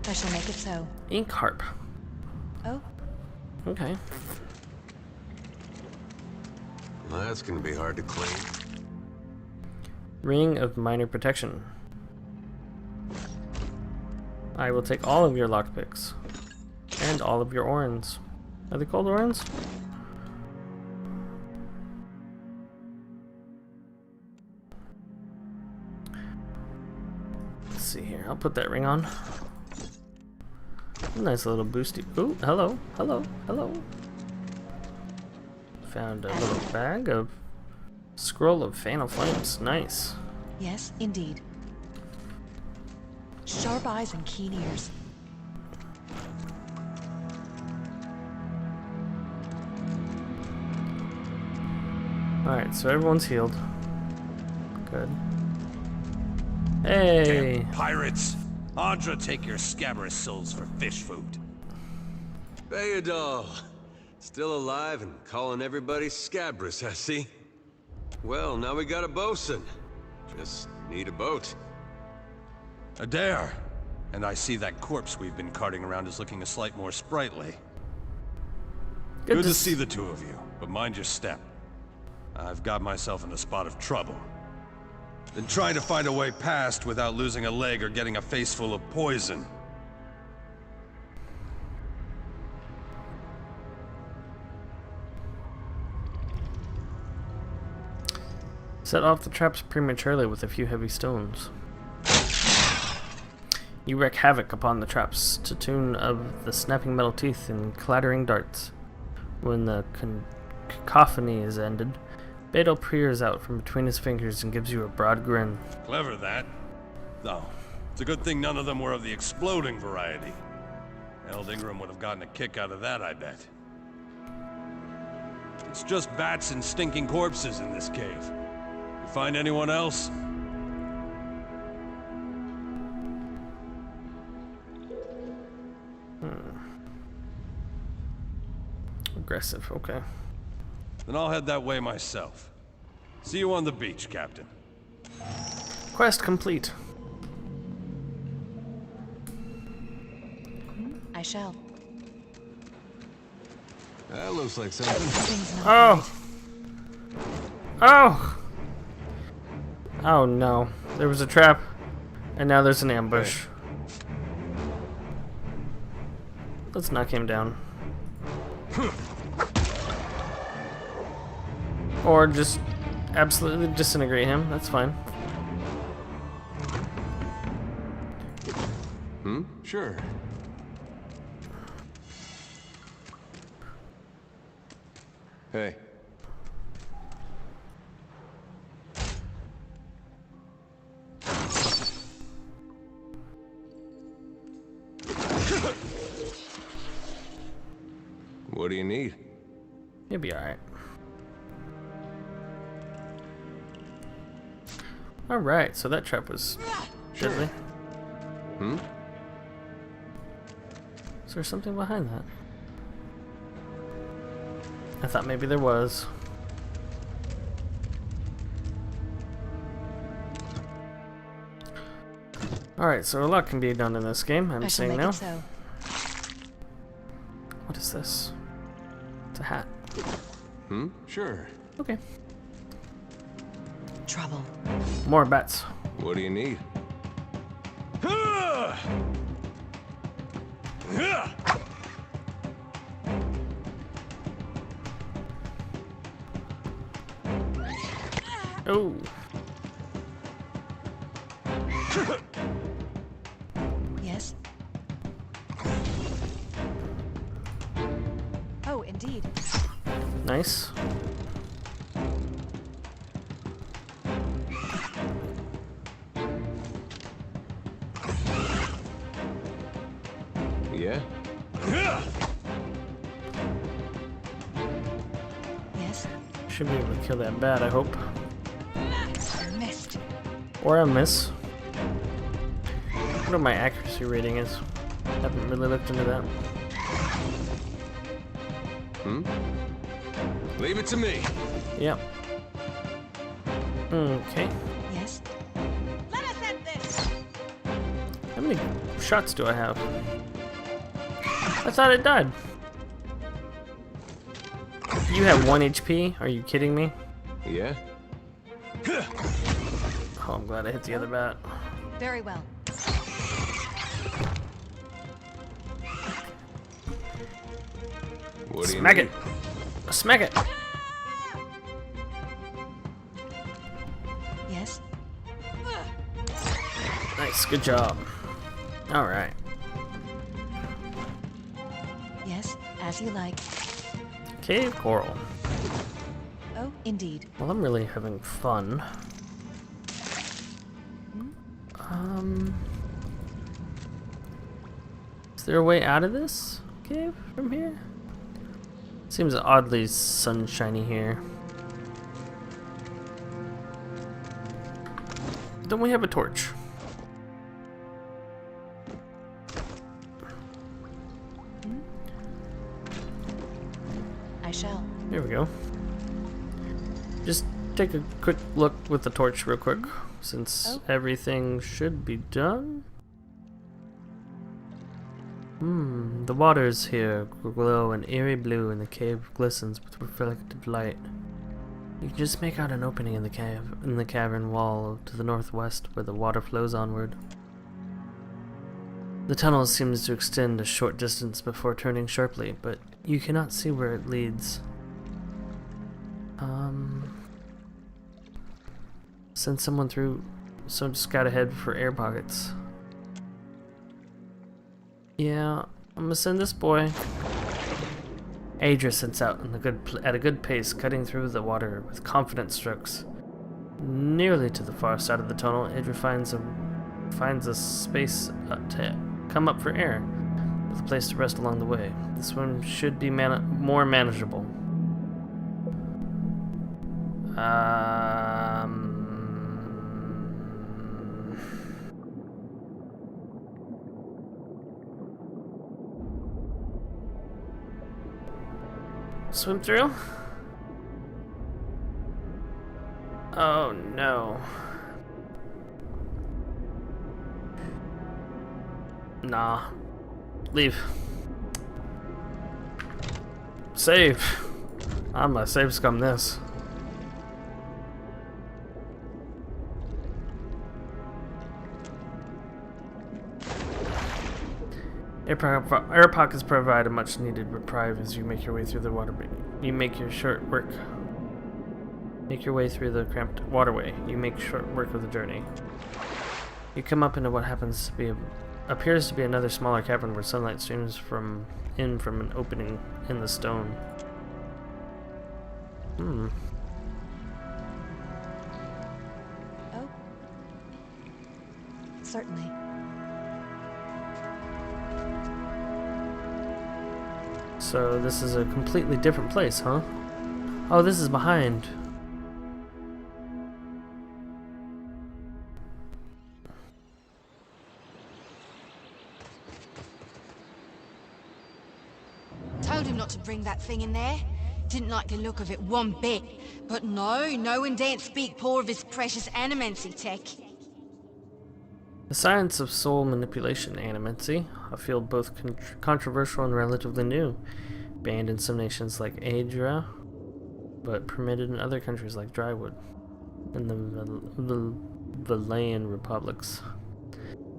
I shall make it so. ink harp. Oh, Okay. Well, that's gonna be hard to clean. Ring of minor protection. I will take all of your lockpicks. And all of your orens. Are they called orens? Let's see here. I'll put that ring on. Nice little boosty. Ooh, hello, hello, hello. Found a little bag of scroll of fan of flames. Nice. Yes, indeed. Sharp eyes and keen ears. Alright, so everyone's healed. Good. Hey! Damn pirates! Andra, take your scabrous souls for fish food. Bayadol! Still alive and calling everybody scabrous, I see. Well, now we got a bosun. Just need a boat. Adair! And I see that corpse we've been carting around is looking a slight more sprightly. Good to see the two of you, but mind your step. I've got myself in a spot of trouble. Been trying to find a way past without losing a leg or getting a face full of poison. Set off the traps prematurely with a few heavy stones. You wreak havoc upon the traps to tune of the snapping metal teeth and clattering darts. When the cacophony is ended, Beto peers out from between his fingers and gives you a broad grin. Clever, that. Though, it's a good thing none of them were of the exploding variety. Eld Ingram would have gotten a kick out of that, I bet. It's just bats and stinking corpses in this cave. You find anyone else? Aggressive, okay. Then I'll head that way myself. See you on the beach, Captain. Quest complete. I shall. That looks like something. Oh! Oh! Oh no. There was a trap, and now there's an ambush. Let's knock him down. Or just absolutely disintegrate him. That's fine. Sure. Hey. What do you need? You'll be alright. Alright, so that trap was deadly. Is there something behind that? I thought maybe there was. Alright, so a lot can be done in this game, I'm saying now. So. What is this? It's a hat. Sure. Okay. Trouble. More bats. What do you need? Oh. Yes. Oh, indeed. Nice. Yeah? Yes. Should be able to kill that bat, I hope. Missed. Or a miss. I wonder what my accuracy rating is. Haven't really looked into that. Leave it to me. Yep. Okay. Yes. Let us end this! How many shots do I have? I thought it died. You have 1 HP? Are you kidding me? Yeah? Oh, I'm glad I hit the other bat. Very well. What do you Smack need? it! Smack it! Yes. Nice, good job. Alright. As you like. Cave coral. Oh, indeed. Well, I'm really having fun. Is there a way out of this cave from here? Seems oddly sunshiny here. Don't we have a torch? I shall. Here we go. Just take a quick look with the torch real quick, since everything should be done. The waters here glow an eerie blue and the cave glistens with reflected light. You can just make out an opening in the cavern wall to the northwest where the water flows onward. The tunnel seems to extend a short distance before turning sharply, but you cannot see where it leads. Send someone through, so scout ahead for air pockets. Yeah, I'm gonna send this boy. Adra sets out at a good pace, cutting through the water with confident strokes. Nearly to the far side of the tunnel, Adra finds a space to come up for air, with a place to rest along the way. This one should be more manageable. Swim through? Oh no. Nah. Leave. Save. I'm gonna save scum this. Air pockets provide a much needed reprieve as you make your way through the water. You make your short work. Make your way through the cramped waterway. You make short work of the journey. You come up into what appears to be another smaller cavern where sunlight streams from an opening in the stone. Oh. Certainly. So this is a completely different place, huh? Oh, this is behind. Told him not to bring that thing in there. Didn't like the look of it one bit. But no one daren't speak poor of his precious animancy tech. The science of soul manipulation animancy, a field both controversial and relatively new, banned in some nations like Adra, but permitted in other countries like Drywood, and the Valayan republics.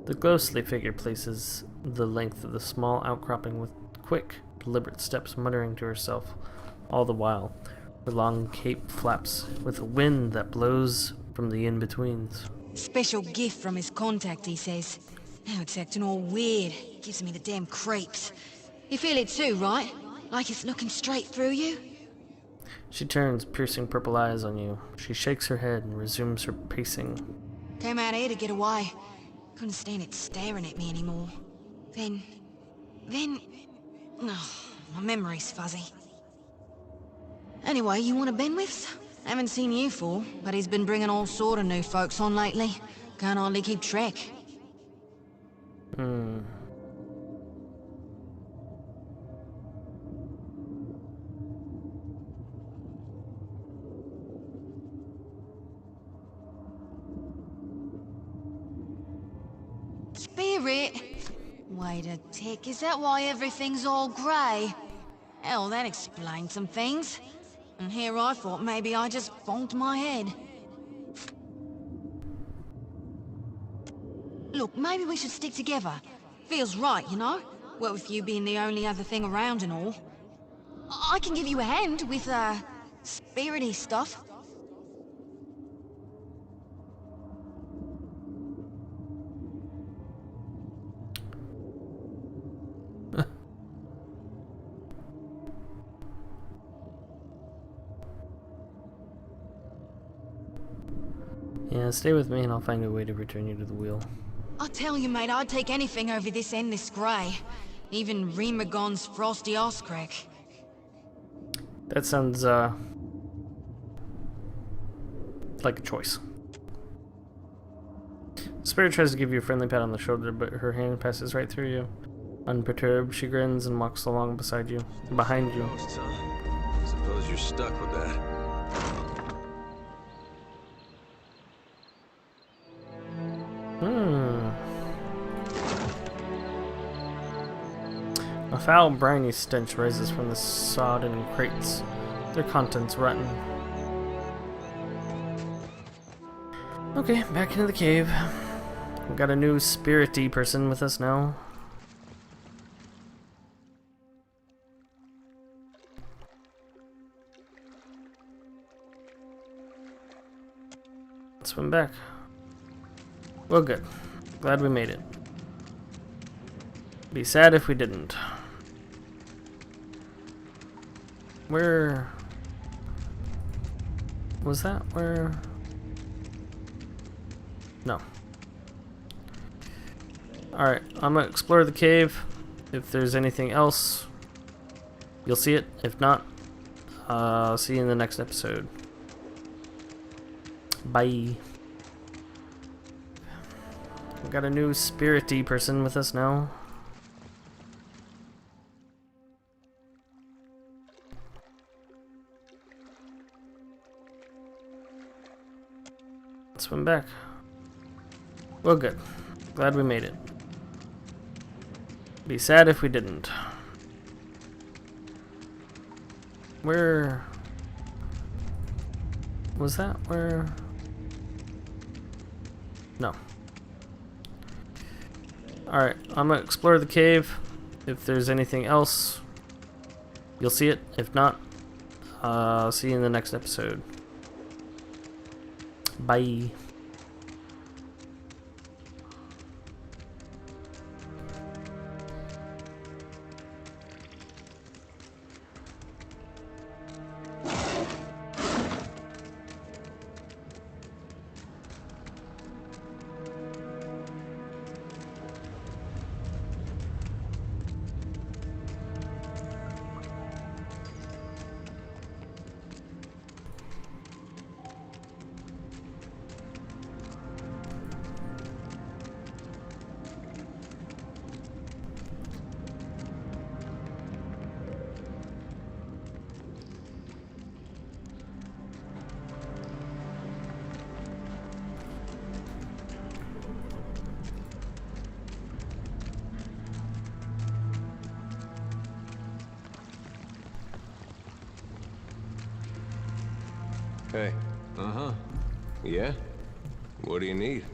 The ghostly figure places the length of the small outcropping with quick, deliberate steps, muttering to herself all the while. Her long cape flaps with a wind that blows from the in-betweens. Special gift from his contact, he says. Now it's acting all weird. Gives me the damn creeps. You feel it too, right? Like it's looking straight through you? She turns piercing purple eyes on you. She shakes her head and resumes her pacing. Came out here to get away. Couldn't stand it staring at me anymore. Then... Oh, my memory's fuzzy. Anyway, you want to Benwith's? Haven't seen you for, but he's been bringing all sort of new folks on lately. Can't hardly keep track. Spirit? Wait a tick, is that why everything's all grey? Hell, that explains some things. And here I thought maybe I just bonked my head. Look, maybe we should stick together. Feels right, you know? Well, with you being the only other thing around and all. I can give you a hand with, spirity stuff. Yeah, stay with me and I'll find a way to return you to the wheel. I tell you, mate, I'd take anything over this endless grey. Even Remagon's frosty arse crack. That sounds, like a choice. Spirit tries to give you a friendly pat on the shoulder, but her hand passes right through you. Unperturbed, she grins and walks along beside you, behind you. Suppose you're stuck with that. A foul, briny stench rises from the sodden crates, their contents rotten. Okay, back into the cave. We got a new spirity person with us now. Let's swim back. Well, good. Glad we made it. Be sad if we didn't. Where was that? Where? No. Alright, I'm gonna explore the cave. If there's anything else, you'll see it. If not, I'll see you in the next episode. Bye. We got a new spirity person with us now. Let's swim back. Well, good. Glad we made it. Be sad if we didn't. Where was that? Where? No. Alright, I'm gonna explore the cave. If there's anything else, you'll see it. If not, I'll see you in the next episode. Bye. Hey. Uh-huh. Yeah? What do you need?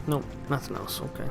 Nope, nothing else. Okay.